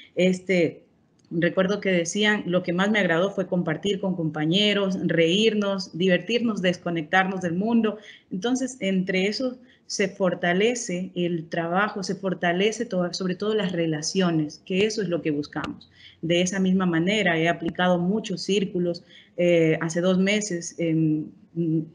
recuerdo que decían, lo que más me agradó fue compartir con compañeros, reírnos, divertirnos, desconectarnos del mundo. Entonces, entre eso se fortalece el trabajo, se fortalece sobre todo las relaciones, que eso es lo que buscamos. De esa misma manera, he aplicado muchos círculos. Hace 2 meses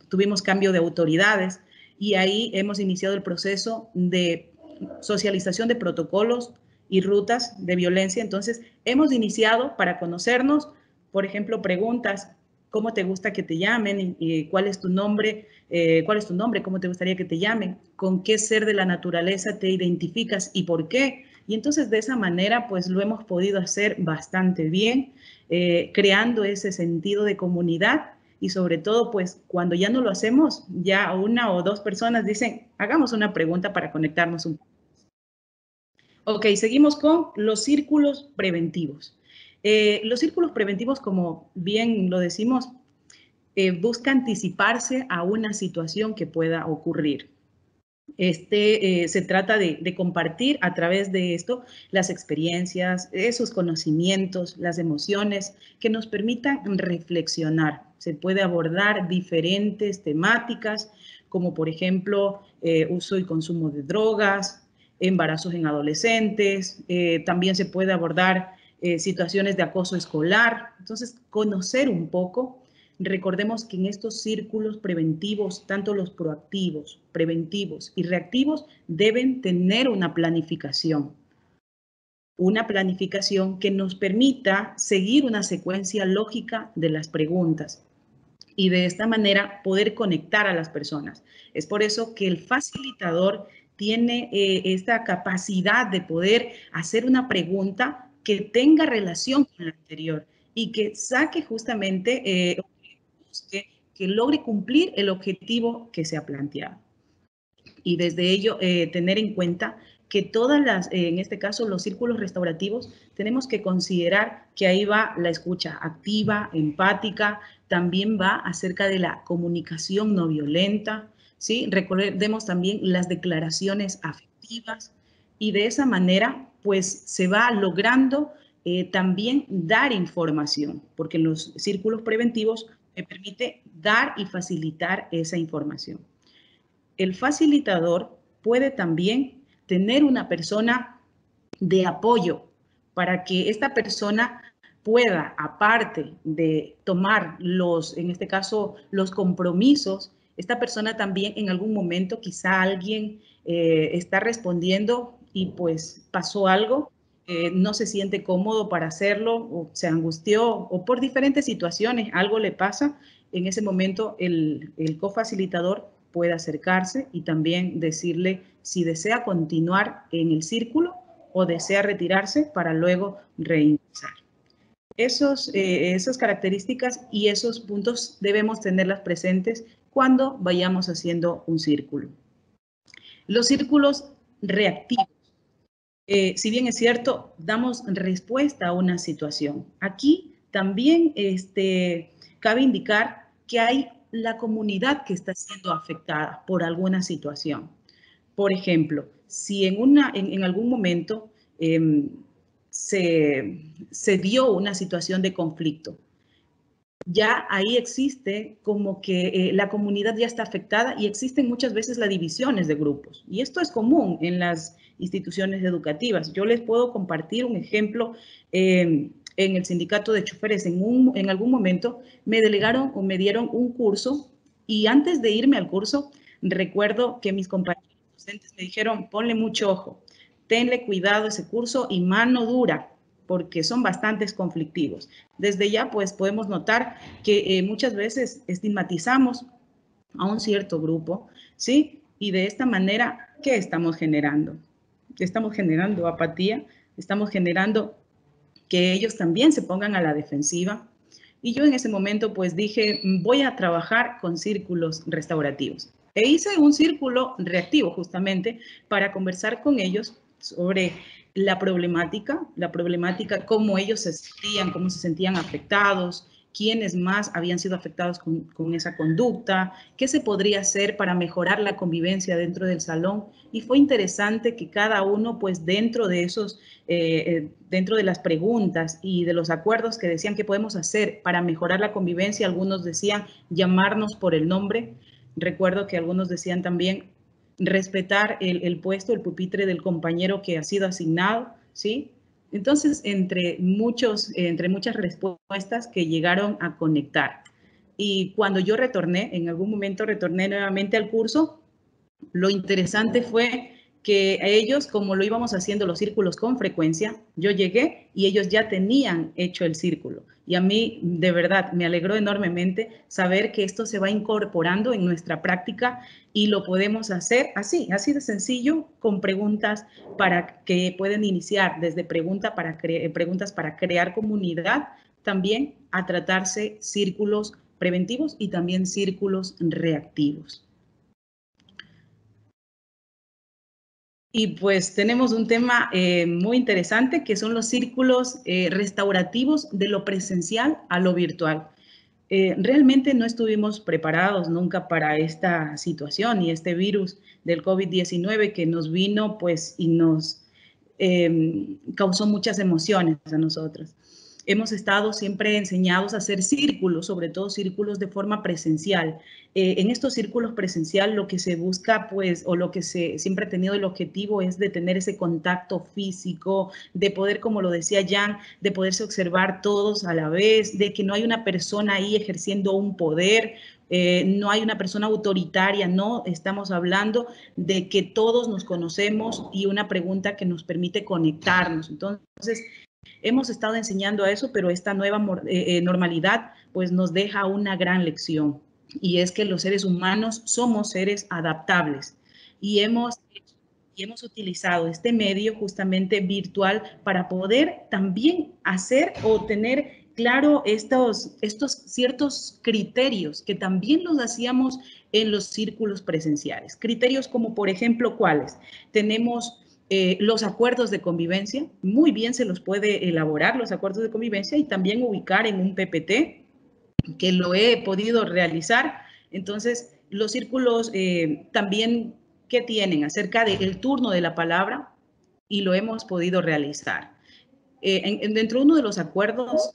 tuvimos cambio de autoridades y ahí hemos iniciado el proceso de socialización de protocolos y rutas de violencia. Entonces, hemos iniciado para conocernos, por ejemplo, preguntas: ¿cómo te gusta que te llamen? ¿Cuál es tu nombre? ¿Cómo te gustaría que te llamen? ¿Con qué ser de la naturaleza te identificas y por qué? Y entonces, de esa manera, pues lo hemos podido hacer bastante bien, creando ese sentido de comunidad. Y sobre todo, pues cuando ya no lo hacemos, ya una o dos personas dicen: hagamos una pregunta para conectarnos un poco. Ok, seguimos con los círculos preventivos. Los círculos preventivos, como bien lo decimos, busca anticiparse a una situación que pueda ocurrir. Se trata de compartir a través de esto las experiencias, esos conocimientos, las emociones que nos permitan reflexionar. Se puede abordar diferentes temáticas, como por ejemplo, uso y consumo de drogas, embarazos en adolescentes, también se puede abordar situaciones de acoso escolar. Entonces, conocer un poco. Recordemos que en estos círculos preventivos, tanto los proactivos, preventivos y reactivos, deben tener una planificación que nos permita seguir una secuencia lógica de las preguntas y de esta manera poder conectar a las personas. Es por eso que el facilitador tiene esta capacidad de poder hacer una pregunta que tenga relación con la anterior y que saque justamente que logre cumplir el objetivo que se ha planteado. Y desde ello, tener en cuenta que todas las, en este caso, los círculos restaurativos, tenemos que considerar que ahí va la escucha activa, empática, también va acerca de la comunicación no violenta, ¿sí? Recordemos también las declaraciones afectivas y de esa manera, pues, se va logrando también dar información, porque en los círculos preventivos me permite dar y facilitar esa información. El facilitador puede también tener una persona de apoyo para que esta persona pueda, aparte de tomar en este caso, los compromisos, esta persona también en algún momento quizá alguien está respondiendo y pues pasó algo, no se siente cómodo para hacerlo o se angustió o por diferentes situaciones algo le pasa. En ese momento el cofacilitador puede acercarse y también decirle si desea continuar en el círculo o desea retirarse para luego reingresar. Esas características y esos puntos debemos tenerlas presentes cuando vayamos haciendo un círculo. Los círculos reactivos. Si bien es cierto, damos respuesta a una situación. Aquí también cabe indicar que hay la comunidad que está siendo afectada por alguna situación. Por ejemplo, si en algún momento se dio una situación de conflicto, ya ahí existe como que la comunidad ya está afectada y existen muchas veces las divisiones de grupos. Y esto es común en las instituciones educativas. Yo les puedo compartir un ejemplo. En el sindicato de choferes, en algún momento me delegaron o me dieron un curso y antes de irme al curso, recuerdo que mis compañeros docentes me dijeron: ponle mucho ojo, tenle cuidado ese curso y mano dura, porque son bastantes conflictivos. Desde ya, pues, podemos notar que muchas veces estigmatizamos a un cierto grupo, ¿sí? Y de esta manera, ¿qué estamos generando? Estamos generando apatía, estamos generando que ellos también se pongan a la defensiva. Y yo en ese momento, pues, dije, voy a trabajar con círculos restaurativos. E hice un círculo reactivo, justamente, para conversar con ellos sobre la problemática, cómo ellos se sentían, cómo se sentían afectados, quiénes más habían sido afectados con esa conducta, qué se podría hacer para mejorar la convivencia dentro del salón. Y fue interesante que cada uno, pues dentro de dentro de las preguntas y de los acuerdos que decían que podemos hacer para mejorar la convivencia, algunos decían llamarnos por el nombre. Recuerdo que algunos decían también respetar el puesto, el pupitre del compañero que ha sido asignado, ¿sí? Entonces, entre muchas respuestas que llegaron a conectar. Y cuando yo retorné, en algún momento retorné nuevamente al curso, Lo interesante fue que a ellos, como lo íbamos haciendo los círculos con frecuencia, yo llegué y ellos ya tenían hecho el círculo. Y a mí, de verdad, me alegró enormemente saber que esto se va incorporando en nuestra práctica y lo podemos hacer así de sencillo, con preguntas para que pueden iniciar desde preguntas para crear comunidad, también a tratarse círculos preventivos y también círculos reactivos. Y pues tenemos un tema muy interesante que son los círculos restaurativos de lo presencial a lo virtual. Realmente no estuvimos preparados nunca para esta situación y este virus del COVID-19 que nos vino pues y nos causó muchas emociones a nosotros. Hemos estado siempre enseñados a hacer círculos, sobre todo círculos de forma presencial. En estos círculos presencial lo que se busca, pues, o lo que siempre ha tenido el objetivo es de tener ese contacto físico, de poder, como lo decía Jan, de poderse observar todos a la vez, de que no hay una persona ahí ejerciendo un poder, no hay una persona autoritaria, no, estamos hablando de que todos nos conocemos y una pregunta que nos permite conectarnos. Entonces, hemos estado enseñando a eso, pero esta nueva normalidad pues nos deja una gran lección y es que los seres humanos somos seres adaptables y hemos utilizado este medio justamente virtual para poder también hacer o tener claro estos ciertos criterios que también los hacíamos en los círculos presenciales. Criterios como, por ejemplo, ¿cuáles? Tenemos los acuerdos de convivencia, muy bien se los puede elaborar los acuerdos de convivencia y también ubicar en un PPT, que lo he podido realizar. Entonces, los círculos también, ¿qué tienen? Acerca del turno de la palabra y lo hemos podido realizar. Dentro de uno de los acuerdos,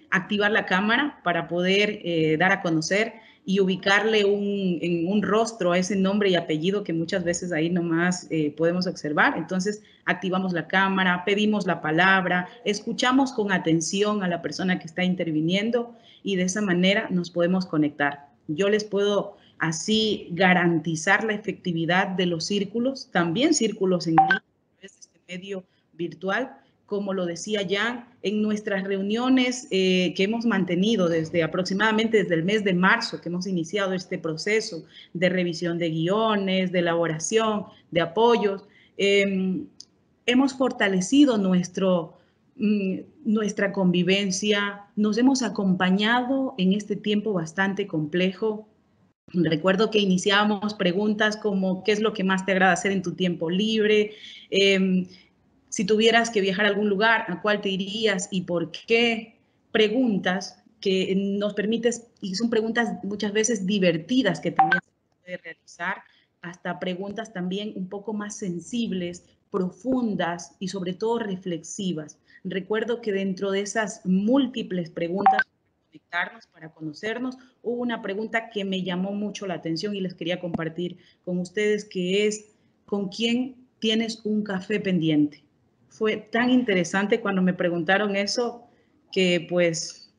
activar la cámara para poder dar a conocer y ubicarle en un rostro a ese nombre y apellido que muchas veces ahí nomás podemos observar. Entonces, activamos la cámara, pedimos la palabra, escuchamos con atención a la persona que está interviniendo y de esa manera nos podemos conectar. Yo les puedo así garantizar la efectividad de los círculos, también círculos en línea, a través de este medio virtual. Como lo decía Jan, en nuestras reuniones que hemos mantenido aproximadamente desde el mes de marzo, que hemos iniciado este proceso de revisión de guiones, de elaboración, de apoyos, hemos fortalecido nuestra convivencia, nos hemos acompañado en este tiempo bastante complejo. Recuerdo que iniciábamos preguntas como ¿qué es lo que más te agrada hacer en tu tiempo libre? Si tuvieras que viajar a algún lugar, ¿a cuál te irías y por qué? Preguntas que nos permiten, y son preguntas muchas veces divertidas que también se puede realizar, hasta preguntas también un poco más sensibles, profundas y sobre todo reflexivas. Recuerdo que dentro de esas múltiples preguntas para conectarnos, para conocernos, hubo una pregunta que me llamó mucho la atención y les quería compartir con ustedes, que es ¿con quién tienes un café pendiente? Fue tan interesante cuando me preguntaron eso que pues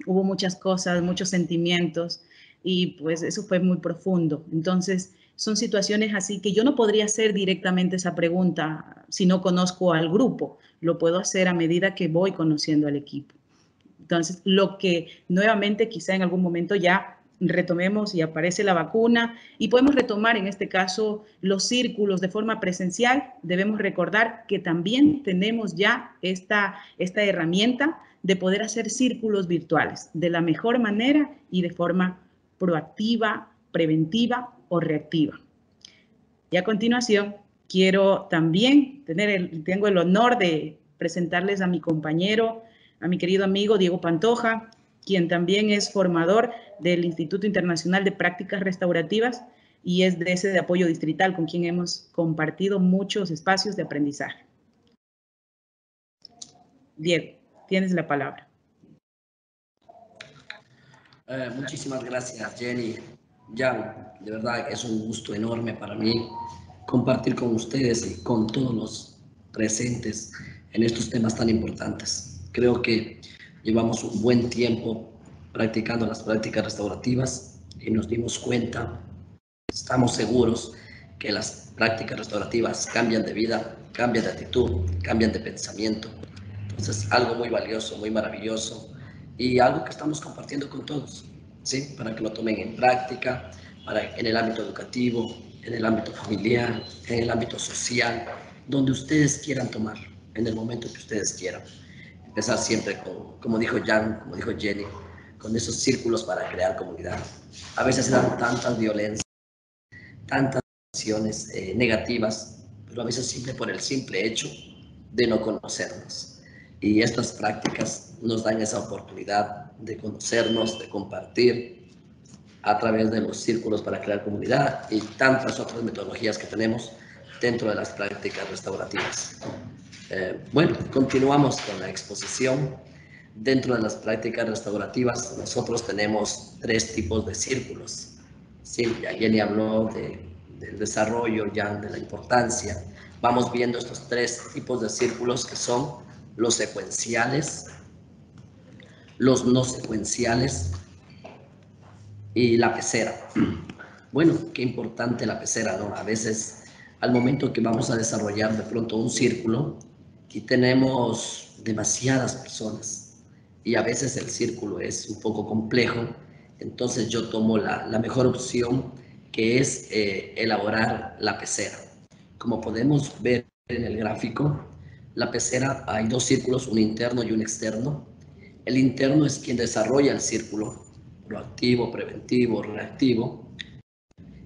hubo muchas cosas, muchos sentimientos y pues eso fue muy profundo. Entonces son situaciones así que yo no podría hacer directamente esa pregunta si no conozco al grupo. Lo puedo hacer a medida que voy conociendo al equipo. Entonces lo que nuevamente quizá en algún momento ya retomemos y aparece la vacuna y podemos retomar en este caso los círculos de forma presencial, debemos recordar que también tenemos ya esta herramienta de poder hacer círculos virtuales de la mejor manera y de forma proactiva, preventiva o reactiva. Y a continuación quiero también tengo el honor de presentarles a mi compañero, a mi querido amigo Diego Pantoja, quien también es formador del Instituto Internacional de Prácticas Restaurativas y es de ese de apoyo distrital con quien hemos compartido muchos espacios de aprendizaje. Diego, tienes la palabra. Muchísimas gracias, Jenny. Jan, de verdad es un gusto enorme para mí compartir con ustedes y con todos los presentes en estos temas tan importantes. Creo que llevamos un buen tiempo practicando las prácticas restaurativas y nos dimos cuenta Estamos seguros que las prácticas restaurativas cambian de vida, cambian de actitud, cambian de pensamiento. Entonces, algo muy valioso, muy maravilloso y algo que estamos compartiendo con todos, ¿sí? Para que lo tomen en práctica, en el ámbito educativo, en el ámbito familiar, en el ámbito social, donde ustedes quieran tomar, en el momento que ustedes quieran. Empezar siempre con, como dijo Jan, como dijo Jenny, con esos círculos para crear comunidad. A veces se dan tantas violencias, tantas acciones negativas, pero a veces simple por el simple hecho de no conocernos. Y estas prácticas nos dan esa oportunidad de conocernos, de compartir a través de los círculos para crear comunidad y tantas otras metodologías que tenemos dentro de las prácticas restaurativas. Bueno, continuamos con la exposición. Dentro de las prácticas restaurativas, nosotros tenemos 3 tipos de círculos. Sí, ya Jenny habló del desarrollo, ya de la importancia. Vamos viendo estos 3 tipos de círculos que son los secuenciales, los no secuenciales y la pecera. Bueno, qué importante la pecera, ¿no? A veces, al momento que vamos a desarrollar de pronto un círculo y tenemos demasiadas personas y a veces el círculo es un poco complejo, entonces yo tomo la mejor opción, que es elaborar la pecera. Como podemos ver en el gráfico, la pecera hay 2 círculos, un interno y un externo. El interno es quien desarrolla el círculo, proactivo, preventivo, reactivo,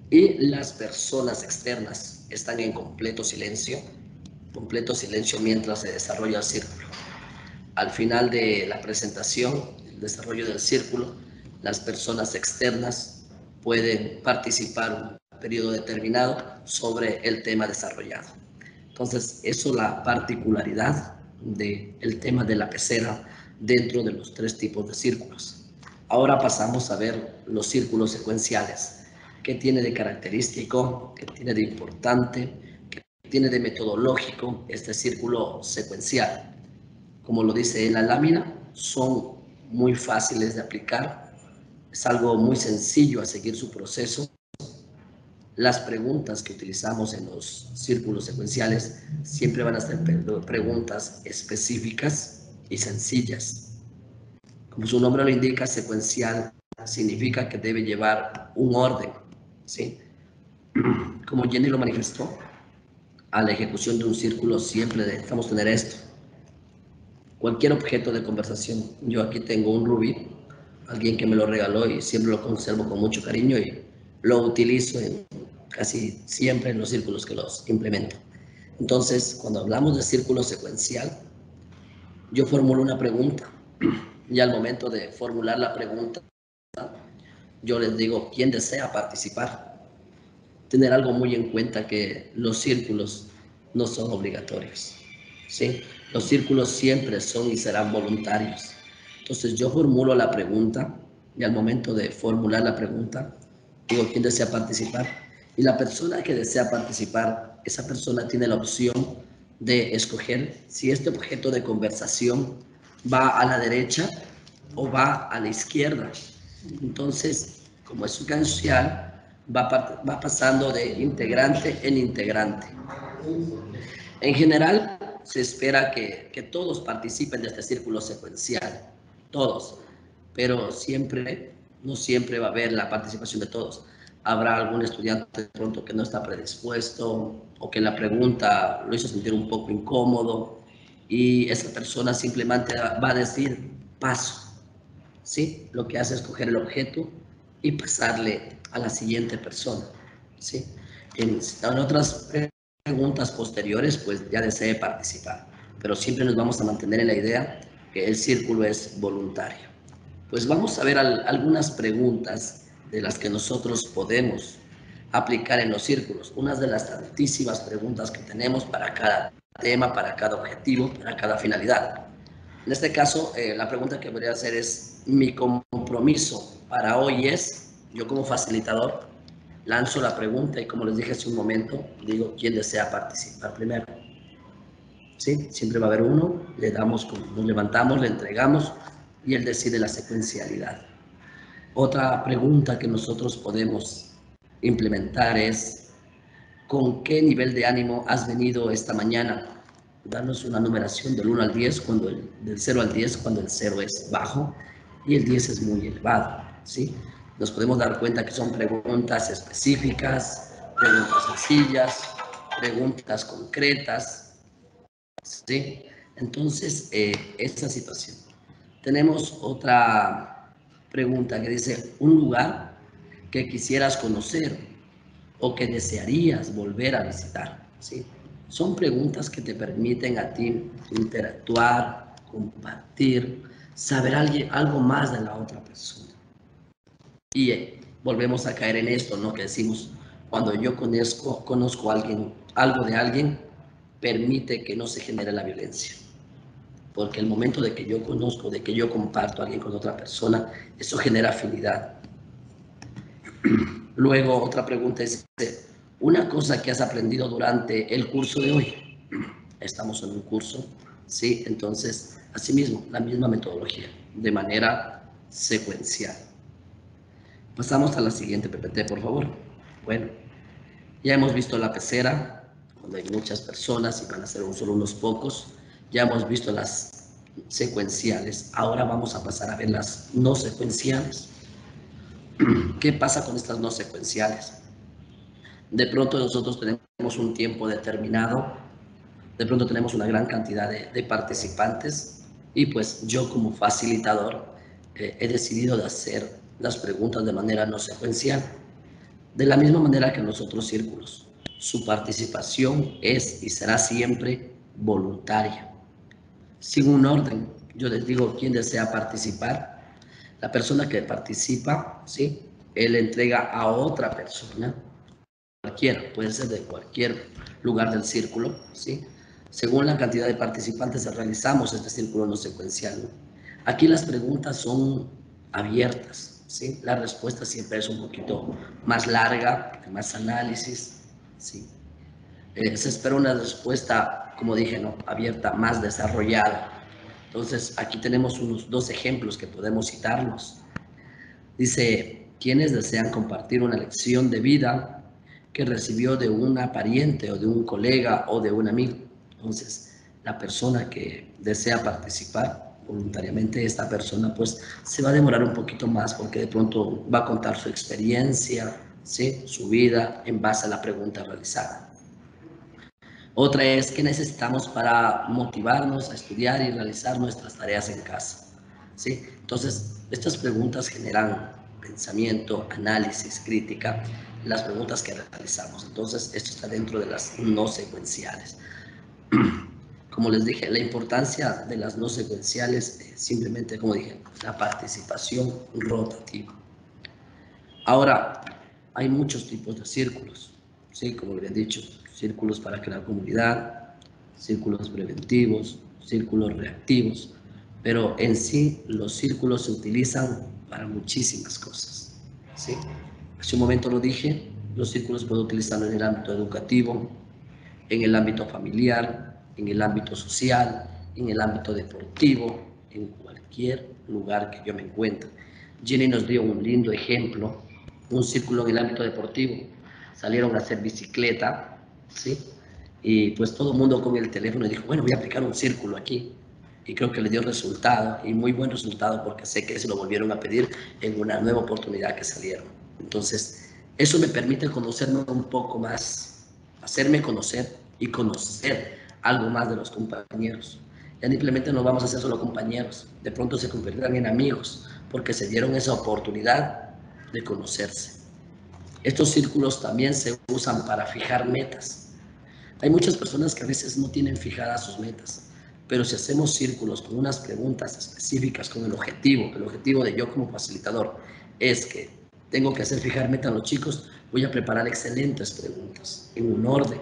y las personas externas están en completo silencio mientras se desarrolla el círculo. Al final de la presentación, el desarrollo del círculo, las personas externas pueden participar un periodo determinado sobre el tema desarrollado. Entonces, eso es la particularidad del tema de la pecera dentro de los 3 tipos de círculos. Ahora pasamos a ver los círculos secuenciales. ¿Qué tiene de característico? ¿Qué tiene de importante? ¿Qué tiene de metodológico este círculo secuencial? Como lo dice en la lámina, son muy fáciles de aplicar. Es algo muy sencillo a seguir su proceso. Las preguntas que utilizamos en los círculos secuenciales siempre van a ser preguntas específicas y sencillas. Como su nombre lo indica, secuencial significa que debe llevar un orden, ¿sí? Como Jenny lo manifestó, a la ejecución de un círculo siempre necesitamos tener esto. Cualquier objeto de conversación. Yo aquí tengo un rubí, alguien que me lo regaló y siempre lo conservo con mucho cariño y lo utilizo casi siempre en los círculos que los implemento. Entonces, cuando hablamos de círculo secuencial, yo formulo una pregunta y al momento de formular la pregunta, yo les digo, ¿quién desea participar? Tener algo muy en cuenta, que los círculos no son obligatorios, ¿sí? Los círculos siempre son y serán voluntarios. Entonces yo formulo la pregunta y al momento de formular la pregunta, digo, ¿quién desea participar? Y la persona que desea participar, esa persona tiene la opción de escoger si este objeto de conversación va a la derecha o va a la izquierda. Entonces, como es secuencial, va pasando de integrante en integrante. En general, se espera que todos participen de este círculo secuencial, todos, pero no siempre va a haber la participación de todos. Habrá algún estudiante de pronto que no está predispuesto o que la pregunta lo hizo sentir un poco incómodo y esa persona simplemente va a decir paso, ¿sí? Lo que hace es coger el objeto y pasarle a la siguiente persona, ¿sí? En otras preguntas posteriores, pues ya desee participar, pero siempre nos vamos a mantener en la idea que el círculo es voluntario. Pues vamos a ver algunas preguntas de las que nosotros podemos aplicar en los círculos. Una de las tantísimas preguntas que tenemos para cada tema, para cada objetivo, para cada finalidad. En este caso, la pregunta que voy a hacer es, mi compromiso para hoy es, yo como facilitador, lanzo la pregunta y como les dije hace un momento, digo, ¿quién desea participar primero? ¿Sí? Siempre va a haber uno, nos levantamos, le entregamos y él decide la secuencialidad. Otra pregunta que nosotros podemos implementar es: ¿con qué nivel de ánimo has venido esta mañana? Danos una numeración del 1 al 10, del 0 al 10, cuando el 0 es bajo y el 10 es muy elevado, ¿sí? Nos podemos dar cuenta que son preguntas específicas, preguntas sencillas, preguntas concretas, ¿sí? Entonces, esta situación. Tenemos otra pregunta que dice: un lugar que quisieras conocer o que desearías volver a visitar, ¿sí? Son preguntas que te permiten a ti interactuar, compartir, saber algo más de la otra persona. Y volvemos a caer en esto, ¿no? Que decimos, cuando yo conozco a alguien, algo de alguien, permite que no se genere la violencia. Porque el momento de que yo conozco, de que yo comparto a alguien con otra persona, eso genera afinidad. Luego, otra pregunta es: una cosa que has aprendido durante el curso de hoy. Estamos en un curso, ¿sí? Entonces, asimismo, la misma metodología, de manera secuencial. Pasamos a la siguiente PPT, por favor. Bueno, ya hemos visto la pecera, cuando hay muchas personas y van a ser solo unos pocos. Ya hemos visto las secuenciales. Ahora vamos a pasar a ver las no secuenciales. ¿Qué pasa con estas no secuenciales? De pronto nosotros tenemos un tiempo determinado, de pronto tenemos una gran cantidad de participantes y pues yo como facilitador he decidido de hacer las preguntas de manera no secuencial. De la misma manera que en los otros círculos, su participación es y será siempre voluntaria, sin un orden. Yo les digo quién desea participar. La persona que participa, ¿sí? Él entrega a otra persona, cualquiera, puede ser de cualquier lugar del círculo, ¿sí? Según la cantidad de participantes realizamos este círculo no secuencial, ¿no? Aquí las preguntas son abiertas, ¿sí? La respuesta siempre es un poquito más larga, más análisis, ¿sí? Se espera una respuesta, como dije, ¿no? Abierta, más desarrollada. Entonces, aquí tenemos unos 2 ejemplos que podemos citarlos. Dice: ¿quiénes desean compartir una lección de vida que recibió de una pariente o de un colega o de un amigo? Entonces, la persona que desea participar voluntariamente, esta persona pues se va a demorar un poquito más porque de pronto va a contar su experiencia, ¿sí? Su vida en base a la pregunta realizada. Otra es: ¿qué necesitamos para motivarnos a estudiar y realizar nuestras tareas en casa? ¿Sí? Entonces, estas preguntas generan pensamiento, análisis, crítica, las preguntas que realizamos. Entonces, esto está dentro de las no secuenciales. Como les dije, la importancia de las no secuenciales es simplemente, como dije, la participación rotativa. Ahora, hay muchos tipos de círculos, ¿sí? Como les he dicho, círculos para crear comunidad, círculos preventivos, círculos reactivos, pero en sí los círculos se utilizan para muchísimas cosas, ¿sí? Hace un momento lo dije, los círculos pueden utilizarlo en el ámbito educativo, en el ámbito familiar, en el ámbito social, en el ámbito deportivo, en cualquier lugar que yo me encuentre. Jenny nos dio un lindo ejemplo, un círculo en el ámbito deportivo. Salieron a hacer bicicleta, ¿sí? Y pues todo el mundo con el teléfono dijo: bueno, voy a aplicar un círculo aquí. Y creo que le dio resultado, y muy buen resultado, porque sé que se lo volvieron a pedir en una nueva oportunidad que salieron. Entonces, eso me permite conocerme un poco más, hacerme conocer y conocer algo más de los compañeros. Ya simplemente no vamos a ser solo compañeros, de pronto se convertirán en amigos, porque se dieron esa oportunidad de conocerse. Estos círculos también se usan para fijar metas. Hay muchas personas que a veces no tienen fijadas sus metas, pero si hacemos círculos con unas preguntas específicas, con el objetivo de yo como facilitador es que tengo que hacer fijar meta a los chicos, voy a preparar excelentes preguntas en un orden,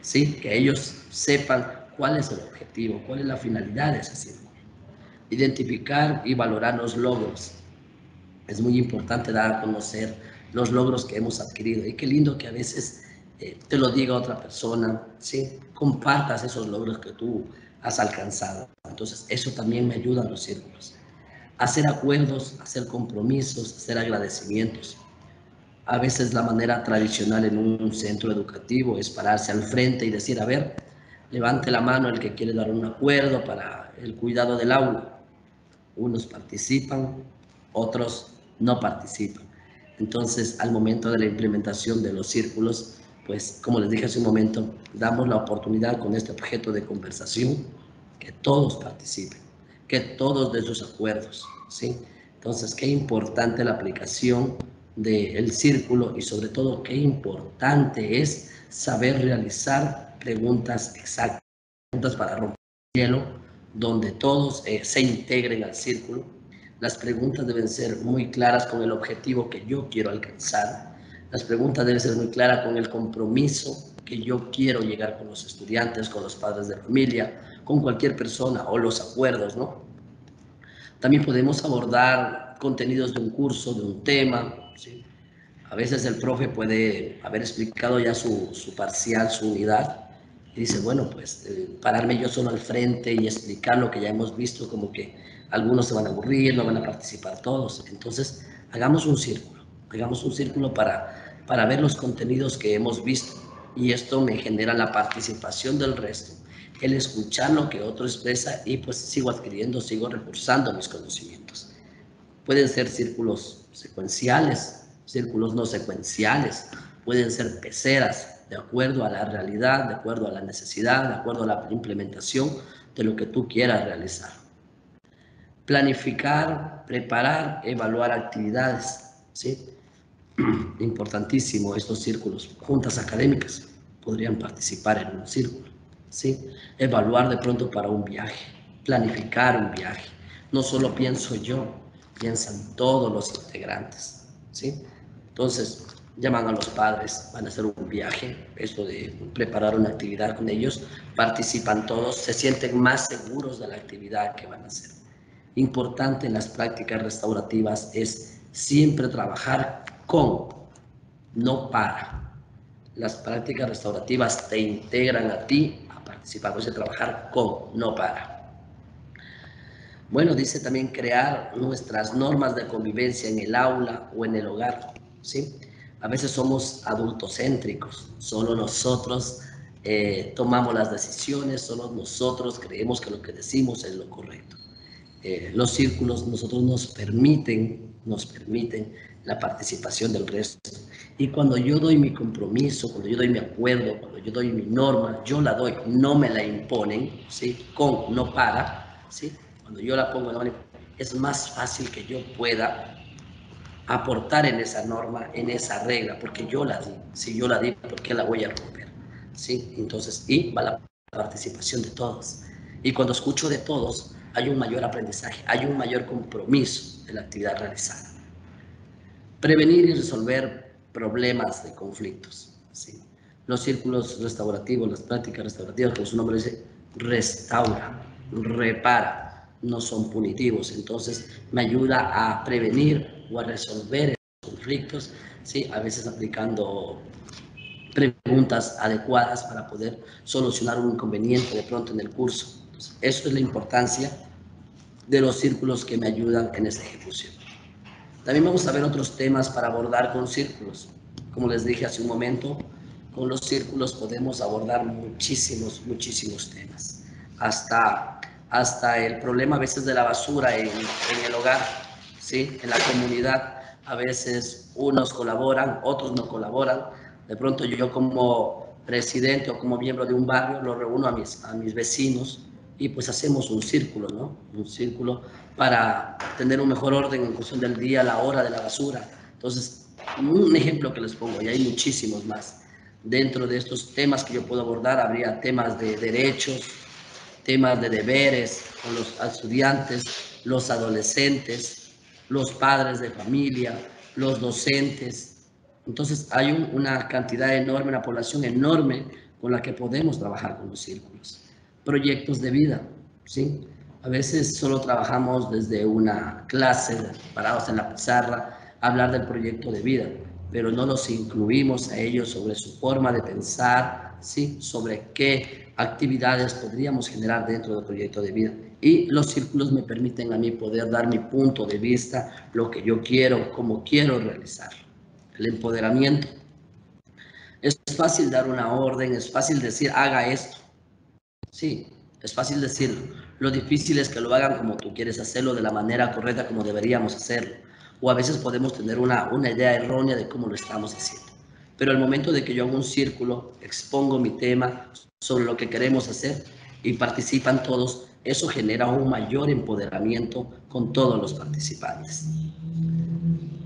¿sí? Que ellos sepan cuál es el objetivo, cuál es la finalidad de ese círculo. Identificar y valorar los logros. Es muy importante dar a conocer los logros que hemos adquirido. Y qué lindo que a veces te lo diga otra persona, ¿sí? Compartas esos logros que tú has alcanzado. Entonces, eso también me ayuda a los círculos. Hacer acuerdos, hacer compromisos, hacer agradecimientos. A veces la manera tradicional en un centro educativo es pararse al frente y decir, a ver, levante la mano el que quiere dar un acuerdo para el cuidado del aula. Unos participan, otros no participan. Entonces, al momento de la implementación de los círculos, pues, como les dije hace un momento, damos la oportunidad con este objeto de conversación que todos participen, que todos den sus acuerdos, ¿sí? Entonces, qué importante la aplicación del círculo y sobre todo qué importante es saber realizar preguntas exactas, preguntas para romper el hielo, donde todos se integren al círculo. Las preguntas deben ser muy claras con el objetivo que yo quiero alcanzar. Las preguntas deben ser muy claras con el compromiso que yo quiero llegar con los estudiantes, con los padres de familia, con cualquier persona, o los acuerdos, ¿no? También podemos abordar contenidos de un curso, de un tema, ¿sí? A veces el profe puede haber explicado ya su parcial, su unidad, y dice, bueno, pues pararme yo solo al frente y explicar lo que ya hemos visto, como que algunos se van a aburrir, no van a participar todos. Entonces, hagamos un círculo para ver los contenidos que hemos visto, y esto me genera la participación del resto, el escuchar lo que otro expresa, y pues sigo adquiriendo, sigo reforzando mis conocimientos. Pueden ser círculos secuenciales, círculos no secuenciales, pueden ser peceras, de acuerdo a la realidad, de acuerdo a la necesidad, de acuerdo a la implementación de lo que tú quieras realizar. Planificar, preparar, evaluar actividades, ¿sí? Importantísimo estos círculos. Juntas académicas podrían participar en un círculo, ¿sí? Evaluar de pronto para un viaje, planificar un viaje. No solo pienso yo, piensan todos los integrantes, ¿sí? Entonces, llaman a los padres, van a hacer un viaje, esto de preparar una actividad con ellos, participan todos, se sienten más seguros de la actividad que van a hacer. Importante en las prácticas restaurativas es siempre trabajar con, no para. Las prácticas restaurativas te integran a ti a participar, pues trabajar con, no para. Bueno, dice también crear nuestras normas de convivencia en el aula o en el hogar, ¿sí? A veces somos adultocéntricos, solo nosotros tomamos las decisiones, solo nosotros creemos que lo que decimos es lo correcto. Los círculos nosotros nos permiten la participación del resto. Y cuando yo doy mi compromiso, cuando yo doy mi acuerdo, cuando yo doy mi norma, yo la doy, no me la imponen, ¿sí? Con, no para, ¿sí? Cuando yo la pongo, es más fácil que yo pueda aportar en esa norma, en esa regla, porque yo la di. Si yo la di, ¿por qué la voy a romper? ¿Sí? Entonces, y va la participación de todos. Y cuando escucho de todos, hay un mayor aprendizaje, hay un mayor compromiso de la actividad realizada. Prevenir y resolver problemas de conflictos, ¿sí? Los círculos restaurativos, las prácticas restaurativas, como su nombre dice, restaura, repara, no son punitivos. Entonces, me ayuda a prevenir o a resolver esos conflictos, ¿sí? A veces aplicando preguntas adecuadas para poder solucionar un inconveniente de pronto en el curso. Entonces, eso es la importancia de los círculos que me ayudan en esa ejecución. También vamos a ver otros temas para abordar con círculos. Como les dije hace un momento, con los círculos podemos abordar muchísimos temas. Hasta el problema a veces de la basura en el hogar, ¿sí? En la comunidad. A veces unos colaboran, otros no colaboran. De pronto yo como presidente o como miembro de un barrio lo reúno a mis vecinos y pues hacemos un círculo, ¿no? Un círculo para tener un mejor orden en función del día, la hora de la basura. Entonces, un ejemplo que les pongo, y hay muchísimos más. Dentro de estos temas que yo puedo abordar, habría temas de derechos, temas de deberes con los estudiantes, los adolescentes, los padres de familia, los docentes. Entonces, hay una cantidad enorme, una población enorme con la que podemos trabajar con los círculos. Proyectos de vida, ¿sí? A veces solo trabajamos desde una clase, parados en la pizarra, hablar del proyecto de vida, pero no los incluimos a ellos sobre su forma de pensar, ¿sí? Sobre qué actividades podríamos generar dentro del proyecto de vida. Y los círculos me permiten a mí poder dar mi punto de vista, lo que yo quiero, cómo quiero realizarlo. el empoderamiento. Es fácil dar una orden, es fácil decir, haga esto. Sí, es fácil decirlo. Lo difícil es que lo hagan como tú quieres hacerlo, de la manera correcta como deberíamos hacerlo. O a veces podemos tener una idea errónea de cómo lo estamos haciendo. Pero al momento de que yo hago un círculo, expongo mi tema sobre lo que queremos hacer y participan todos, eso genera un mayor empoderamiento con todos los participantes.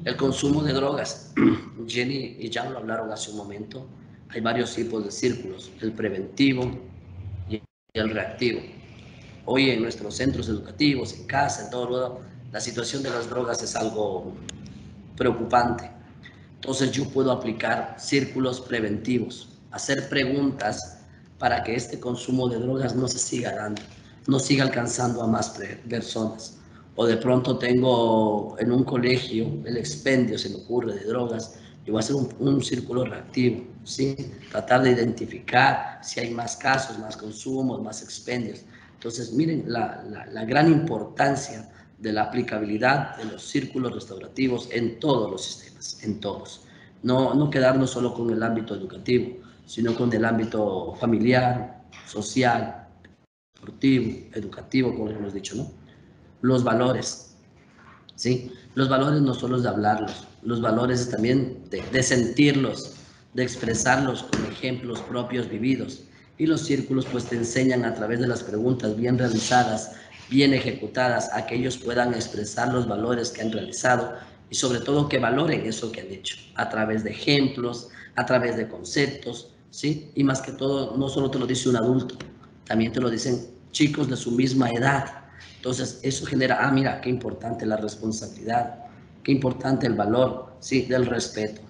El consumo de drogas. Jenny y Jan lo hablaron hace un momento. Hay varios tipos de círculos, el preventivo y el reactivo. Hoy en nuestros centros educativos, en casa, en todo lado, la situación de las drogas es algo preocupante. Entonces yo puedo aplicar círculos preventivos, hacer preguntas para que este consumo de drogas no se siga dando, no siga alcanzando a más personas. O de pronto tengo en un colegio el expendio, se me ocurre, de drogas, yo voy a hacer un círculo reactivo, ¿sí? Tratar de identificar si hay más casos, más consumos, más expendios. Entonces, miren la gran importancia de la aplicabilidad de los círculos restaurativos en todos los sistemas, en todos. No quedarnos solo con el ámbito educativo, sino con el ámbito familiar, social, deportivo, educativo, como hemos dicho, ¿no? Los valores, ¿sí? Los valores no solo es de hablarlos, los valores es también de sentirlos, de expresarlos con ejemplos propios vividos. Y los círculos pues te enseñan a través de las preguntas bien realizadas, bien ejecutadas, a que ellos puedan expresar los valores que han realizado y sobre todo que valoren eso que han hecho, a través de ejemplos, a través de conceptos, ¿sí? Y más que todo, no solo te lo dice un adulto, también te lo dicen chicos de su misma edad. Entonces, eso genera, mira, qué importante la responsabilidad, qué importante el valor, ¿sí? Del respeto.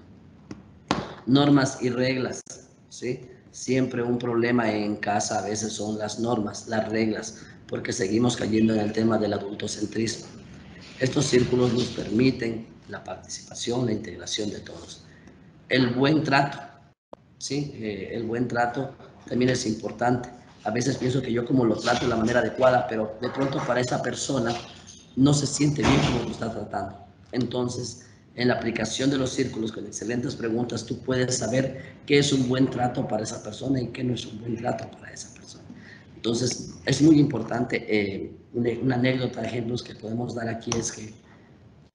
Normas y reglas, ¿sí? Siempre un problema en casa a veces son las normas, las reglas, porque seguimos cayendo en el tema del adultocentrismo. Estos círculos nos permiten la participación, la integración de todos. El buen trato, ¿sí? El buen trato también es importante. A veces pienso que yo como lo trato de la manera adecuada, pero de pronto para esa persona no se siente bien como lo está tratando. Entonces, en la aplicación de los círculos con excelentes preguntas, tú puedes saber qué es un buen trato para esa persona y qué no es un buen trato para esa persona. Entonces, es muy importante, una anécdota, ejemplos que podemos dar aquí es que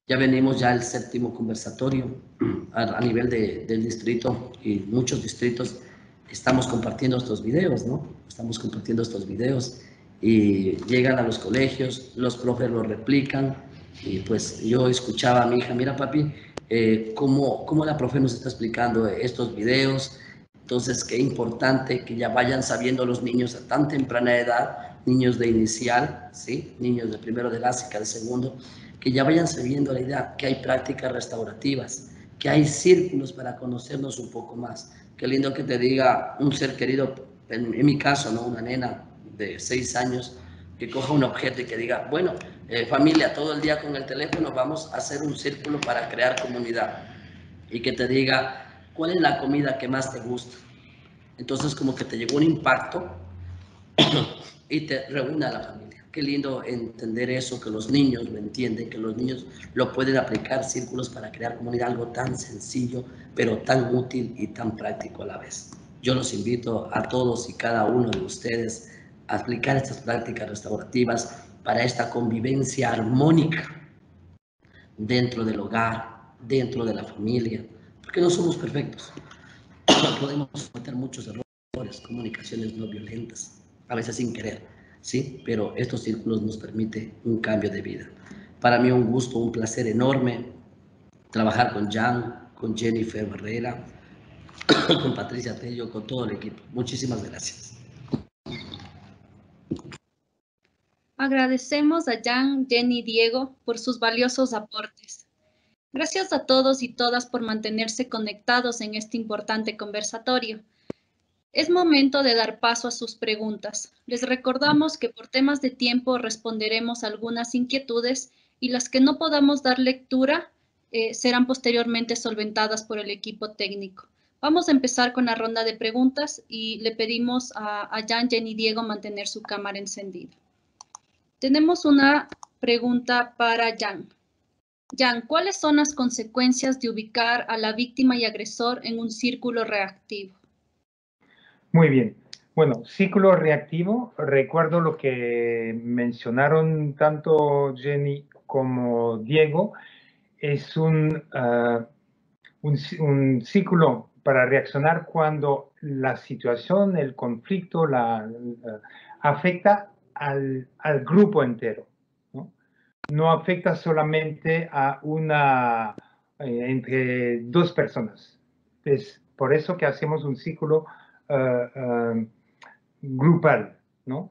ya venimos ya al 7º conversatorio a nivel del distrito y muchos distritos estamos compartiendo estos videos, ¿no? Estamos compartiendo estos videos y llegan a los colegios, los profes los replican y pues yo escuchaba a mi hija, mira papi, cómo la profe nos está explicando estos videos. Entonces, qué importante que ya vayan sabiendo los niños a tan temprana edad, niños de inicial, ¿sí? Niños de primero de básica, de segundo, que ya vayan sabiendo la idea que hay prácticas restaurativas, que hay círculos para conocernos un poco más. Qué lindo que te diga un ser querido, en mi caso, ¿no? Una nena de 6 años, que coja un objeto y que diga, bueno, familia, todo el día con el teléfono vamos a hacer un círculo para crear comunidad. Y que te diga, ¿cuál es la comida que más te gusta? Entonces como que te llegó un impacto y te reúne a la familia. Qué lindo entender eso, que los niños lo entienden, que los niños lo pueden aplicar, círculos para crear comunidad, algo tan sencillo, pero tan útil y tan práctico a la vez. Yo los invito a todos y cada uno de ustedes a aplicar estas prácticas restaurativas para esta convivencia armónica dentro del hogar, dentro de la familia, porque no somos perfectos. Podemos cometer muchos errores, comunicaciones no violentas, a veces sin querer, ¿sí? Pero estos círculos nos permiten un cambio de vida. Para mí un gusto, un placer enorme trabajar con Jan, con Jennifer Barrera, con Patricia Tello, con todo el equipo. Muchísimas gracias. Agradecemos a Jan, Jenny y Diego por sus valiosos aportes. Gracias a todos y todas por mantenerse conectados en este importante conversatorio. Es momento de dar paso a sus preguntas. Les recordamos que por temas de tiempo responderemos algunas inquietudes y las que no podamos dar lectura serán posteriormente solventadas por el equipo técnico. Vamos a empezar con la ronda de preguntas y le pedimos a Jan, Jenny y Diego mantener su cámara encendida. Tenemos una pregunta para Jan. Jan, ¿cuáles son las consecuencias de ubicar a la víctima y agresor en un círculo reactivo? Muy bien. Bueno, círculo reactivo, recuerdo lo que mencionaron tanto Jenny como Diego, es un círculo para reaccionar cuando la situación, el conflicto, afecta al grupo entero, ¿no? No afecta solamente a entre dos personas. Es por eso que hacemos un círculo grupal, ¿no?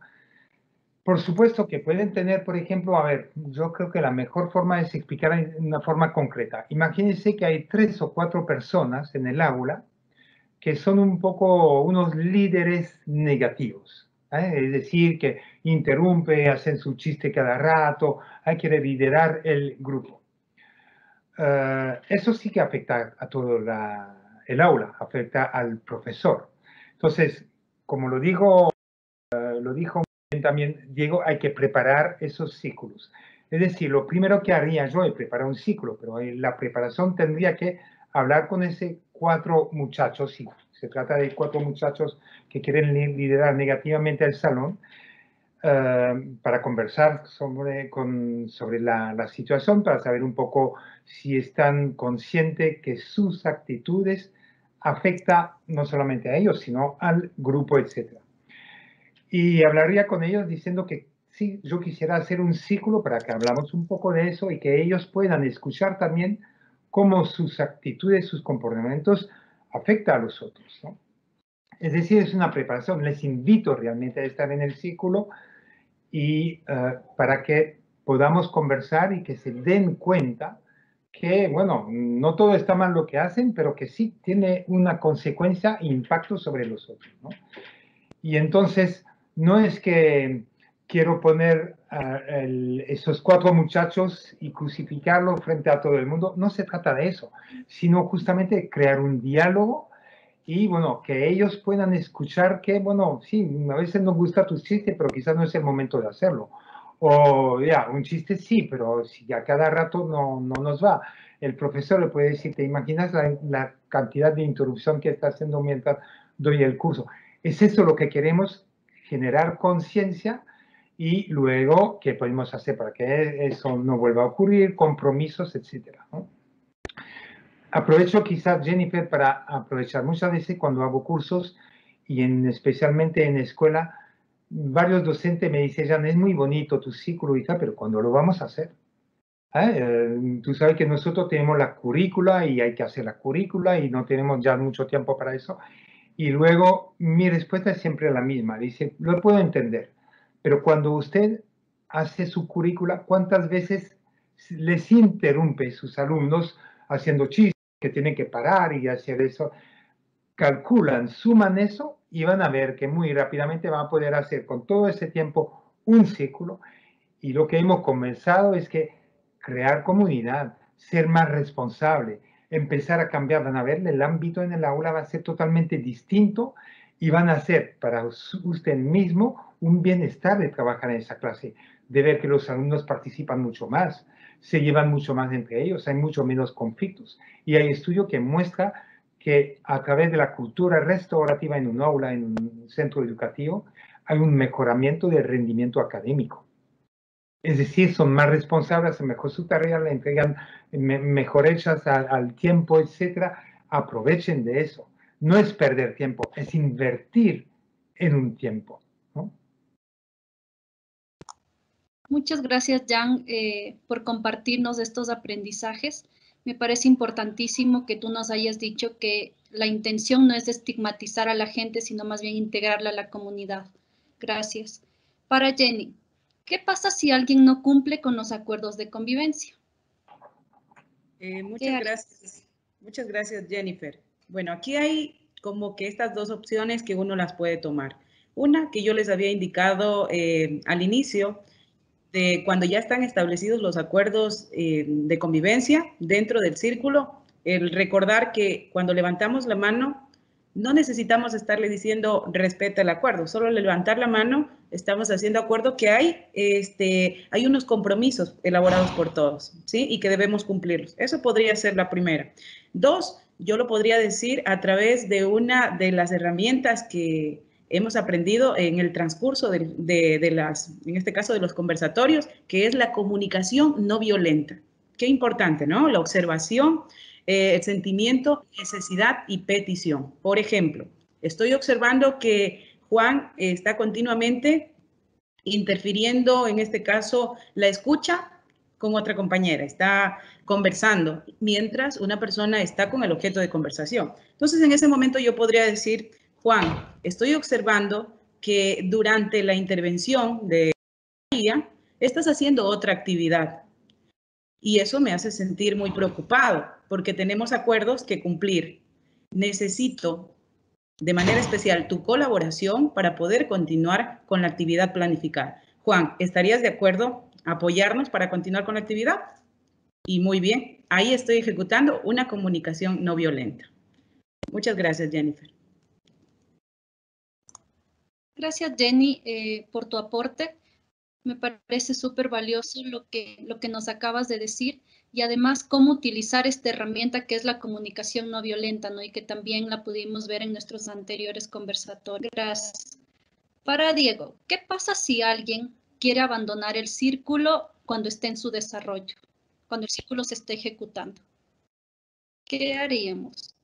Por supuesto que pueden tener, por ejemplo, a ver, yo creo que la mejor forma es explicar en una forma concreta. Imagínense que hay 3 o 4 personas en el aula que son un poco unos líderes negativos, ¿eh? Es decir, que interrumpe, hacen su chiste cada rato, hay que liderar el grupo. Eso sí que afecta a todo el aula, afecta al profesor. Entonces, como lo dijo también, Diego, hay que preparar esos círculos. Es decir, lo primero que haría yo es preparar un ciclo, pero la preparación tendría que hablar con esos 4 muchachos, si se trata de 4 muchachos que quieren liderar negativamente el salón, para conversar sobre la situación, para saber un poco si están conscientes que sus actitudes afectan no solamente a ellos, sino al grupo, etc. Y hablaría con ellos diciendo que sí, yo quisiera hacer un círculo para que hablamos un poco de eso y que ellos puedan escuchar también cómo sus actitudes, sus comportamientos afectan a los otros, ¿no? Es decir, es una preparación. Les invito realmente a estar en el círculo y para que podamos conversar y que se den cuenta que, bueno, no todo está mal lo que hacen, pero que sí tiene una consecuencia e impacto sobre los otros, ¿no? Y entonces, no es que quiero poner esos 4 muchachos y crucificarlos frente a todo el mundo, no se trata de eso, sino justamente de crear un diálogo y, bueno, que ellos puedan escuchar que, bueno, sí, a veces nos gusta tu chiste, pero quizás no es el momento de hacerlo. O, ya, un chiste sí, pero si a cada rato no nos va. El profesor le puede decir, ¿te imaginas la cantidad de interrupción que está haciendo mientras doy el curso? Es eso lo que queremos, generar conciencia y luego, ¿qué podemos hacer para que eso no vuelva a ocurrir? Compromisos, etcétera, ¿no? Aprovecho quizás, Jennifer, para aprovechar muchas veces cuando hago cursos y especialmente en escuela, varios docentes me dicen, Jan, es muy bonito tu círculo y tal, pero ¿cuándo lo vamos a hacer? Tú sabes que nosotros tenemos la currícula y hay que hacer la currícula y no tenemos ya mucho tiempo para eso. Y luego mi respuesta es siempre la misma. Dice, lo puedo entender, pero cuando usted hace su currícula, ¿cuántas veces les interrumpe sus alumnos haciendo chistes que tienen que parar y hacer eso? Calculan, suman eso y van a ver que muy rápidamente van a poder hacer con todo ese tiempo un círculo. Y lo que hemos comenzado es que crear comunidad, ser más responsable, empezar a cambiar, van a ver, el ámbito en el aula va a ser totalmente distinto y van a ser para usted mismo un bienestar de trabajar en esa clase, de ver que los alumnos participan mucho más, se llevan mucho más entre ellos, hay mucho menos conflictos. Y hay estudio que muestra que a través de la cultura restaurativa en un aula, en un centro educativo, hay un mejoramiento del rendimiento académico. Es decir, son más responsables, hacen mejor su tarea, la entregan mejor hechas al tiempo, etcétera. Aprovechen de eso. No es perder tiempo, es invertir en un tiempo, ¿no? Muchas gracias, Jan, por compartirnos estos aprendizajes. Me parece importantísimo que tú nos hayas dicho que la intención no es estigmatizar a la gente, sino más bien integrarla a la comunidad. Gracias. Para Jenny, ¿qué pasa si alguien no cumple con los acuerdos de convivencia? Muchas gracias, Jennifer. Bueno, aquí hay como que estas 2 opciones que uno las puede tomar. Una que yo les había indicado al inicio, de cuando ya están establecidos los acuerdos de convivencia dentro del círculo, el recordar que cuando levantamos la mano No necesitamos estarle diciendo respeta el acuerdo, solo levantar la mano, estamos haciendo acuerdo que hay unos compromisos elaborados por todos, ¿sí? Y que debemos cumplirlos. Eso podría ser la primera. 2, yo lo podría decir a través de una de las herramientas que hemos aprendido en el transcurso en este caso de los conversatorios, que es la comunicación no violenta. Qué importante, ¿no? La observación, el sentimiento, necesidad y petición. Por ejemplo, estoy observando que Juan está continuamente interfiriendo, en este caso, la escucha con otra compañera, está conversando, mientras una persona está con el objeto de conversación. Entonces, en ese momento yo podría decir, Juan, estoy observando que durante la intervención de María, estás haciendo otra actividad. Y eso me hace sentir muy preocupado, porque tenemos acuerdos que cumplir. Necesito, de manera especial, tu colaboración para poder continuar con la actividad planificada. Juan, ¿estarías de acuerdo a apoyarnos para continuar con la actividad? Y muy bien, ahí estoy ejecutando una comunicación no violenta. Muchas gracias, Jennifer. Gracias, Jenny, por tu aporte. Me parece súper valioso lo que nos acabas de decir y además cómo utilizar esta herramienta que es la comunicación no violenta, ¿no? Y que también la pudimos ver en nuestros anteriores conversatorios. Gracias. Para Diego, ¿qué pasa si alguien quiere abandonar el círculo cuando esté en su desarrollo, cuando el círculo se esté ejecutando? ¿Qué haríamos?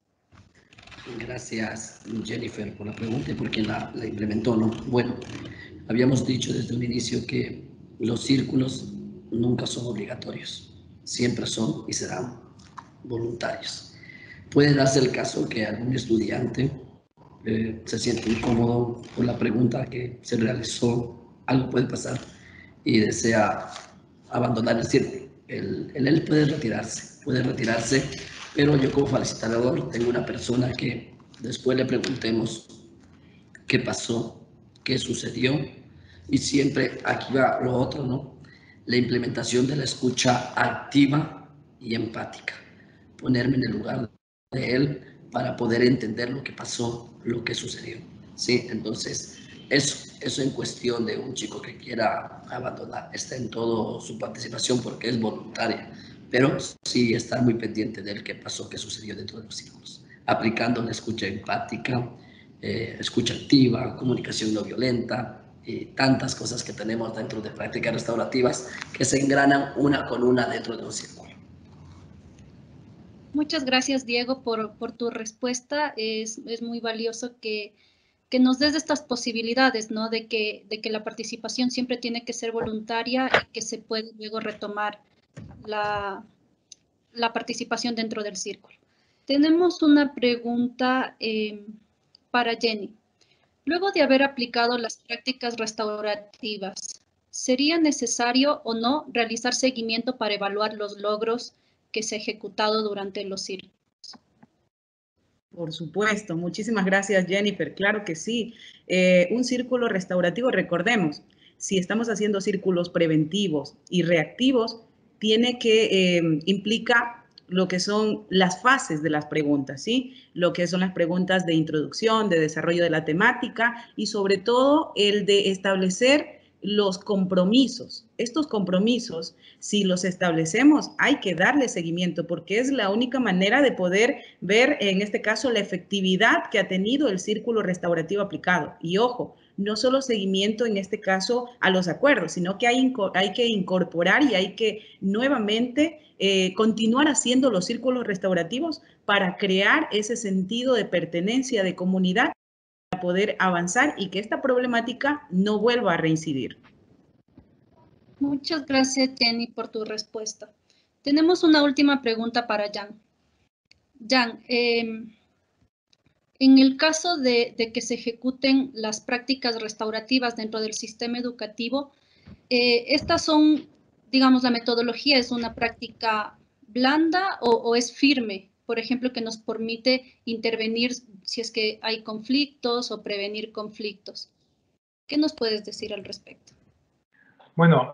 Gracias, Jennifer, por la pregunta y por quien la implementó, ¿no? Bueno, habíamos dicho desde un inicio que los círculos nunca son obligatorios, siempre son y serán voluntarios. Puede darse el caso que algún estudiante se siente incómodo por la pregunta que se realizó, algo puede pasar y desea abandonar el círculo. Él puede retirarse, pero yo como facilitador tengo una persona que después le preguntemos qué pasó, qué sucedió, y siempre aquí va lo otro, ¿no? La implementación de la escucha activa y empática. Ponerme en el lugar de él para poder entender lo que pasó, lo que sucedió, ¿sí? Entonces, eso en cuestión de un chico que quiera abandonar, está en todo su participación porque es voluntaria, pero sí estar muy pendiente de él, qué pasó, qué sucedió dentro de los círculos, aplicando la escucha empática, escucha activa, comunicación no violenta, y tantas cosas que tenemos dentro de prácticas restaurativas que se engranan una con una dentro de un círculo. Muchas gracias, Diego, por tu respuesta. Es muy valioso que nos des estas posibilidades, ¿no? De que la participación siempre tiene que ser voluntaria y que se puede luego retomar la participación dentro del círculo. Tenemos una pregunta para Jenny. Luego de haber aplicado las prácticas restaurativas, ¿sería necesario o no realizar seguimiento para evaluar los logros que se ha ejecutado durante los círculos? Por supuesto, muchísimas gracias, Jennifer. Claro que sí. Un círculo restaurativo, recordemos, si estamos haciendo círculos preventivos y reactivos, implica lo que son las fases de las preguntas, ¿sí? Lo que son las preguntas de introducción, de desarrollo de la temática y sobre todo el de establecer los compromisos. Estos compromisos, si los establecemos, hay que darle seguimiento porque es la única manera de poder ver, en este caso, la efectividad que ha tenido el círculo restaurativo aplicado. Y ojo, no solo seguimiento en este caso a los acuerdos, sino que hay que incorporar y hay que nuevamente continuar haciendo los círculos restaurativos para crear ese sentido de pertenencia, de comunidad, para poder avanzar y que esta problemática no vuelva a reincidir. Muchas gracias, Jenny, por tu respuesta. Tenemos una última pregunta para Jan. Jan, en el caso de que se ejecuten las prácticas restaurativas dentro del sistema educativo, estas son, digamos, la metodología es una práctica blanda o es firme, por ejemplo, que nos permite intervenir si es que hay conflictos o prevenir conflictos. ¿Qué nos puedes decir al respecto? Bueno,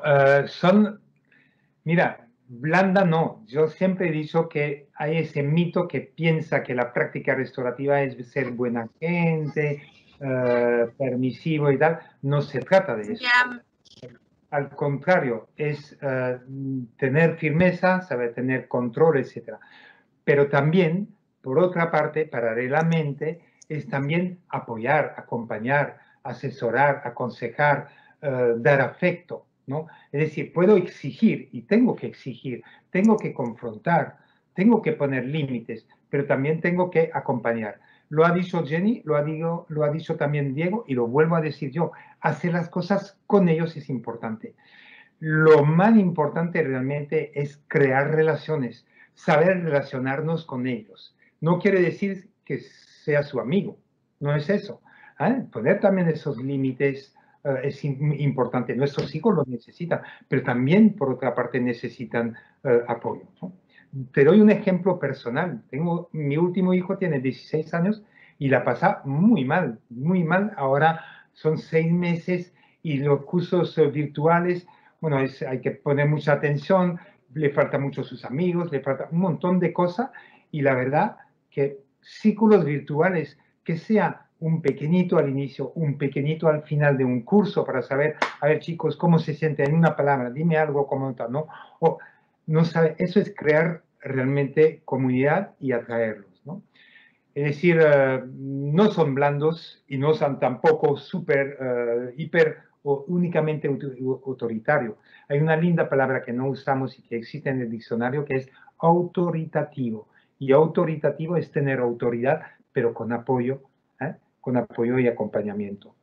mira, blanda no. Yo siempre he dicho que hay ese mito que piensa que la práctica restaurativa es ser buena gente, permisivo y tal. No se trata de eso. Al contrario, es tener firmeza, saber tener control, etc. Pero también, por otra parte, paralelamente, es también apoyar, acompañar, asesorar, aconsejar, dar afecto, ¿no? Es decir, puedo exigir y tengo que confrontar, tengo que poner límites, pero también tengo que acompañar. Lo ha dicho Jenny, lo ha dicho también Diego y lo vuelvo a decir yo. Hacer las cosas con ellos es importante. Lo más importante realmente es crear relaciones, saber relacionarnos con ellos. No quiere decir que sea su amigo, no es eso. Poner también esos límites es importante. Nuestros hijos lo necesitan, pero también, por otra parte, necesitan apoyo, ¿no? Te doy un ejemplo personal. Mi último hijo tiene 16 años y la pasa muy mal, muy mal. Ahora son 6 meses y los cursos virtuales, bueno, hay que poner mucha atención, le falta mucho a sus amigos, le falta un montón de cosas y la verdad que círculos virtuales, que sea un pequeñito al inicio, un pequeñito al final de un curso para saber, a ver chicos, cómo se siente en una palabra, dime algo, cómo tal, ¿no? O, no sabe, eso es crear realmente comunidad y atraerlos, ¿no? Es decir, no son blandos y no son tampoco súper, hiper o únicamente autoritario. Hay una linda palabra que no usamos y que existe en el diccionario que es autoritativo. Y autoritativo es tener autoridad, pero con apoyo y acompañamiento.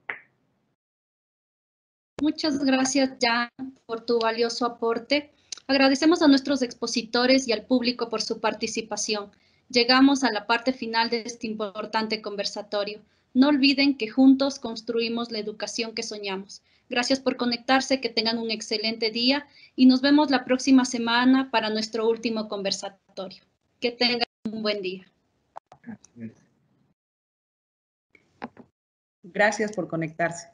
Muchas gracias, Jan, por tu valioso aporte. Agradecemos a nuestros expositores y al público por su participación. Llegamos a la parte final de este importante conversatorio. No olviden que juntos construimos la educación que soñamos. Gracias por conectarse, que tengan un excelente día y nos vemos la próxima semana para nuestro último conversatorio. Que tengan un buen día. Gracias por conectarse.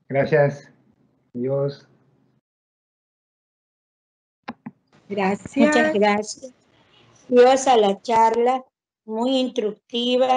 Gracias. Adiós. Gracias. Muchas gracias. Dios a la charla, muy instructiva.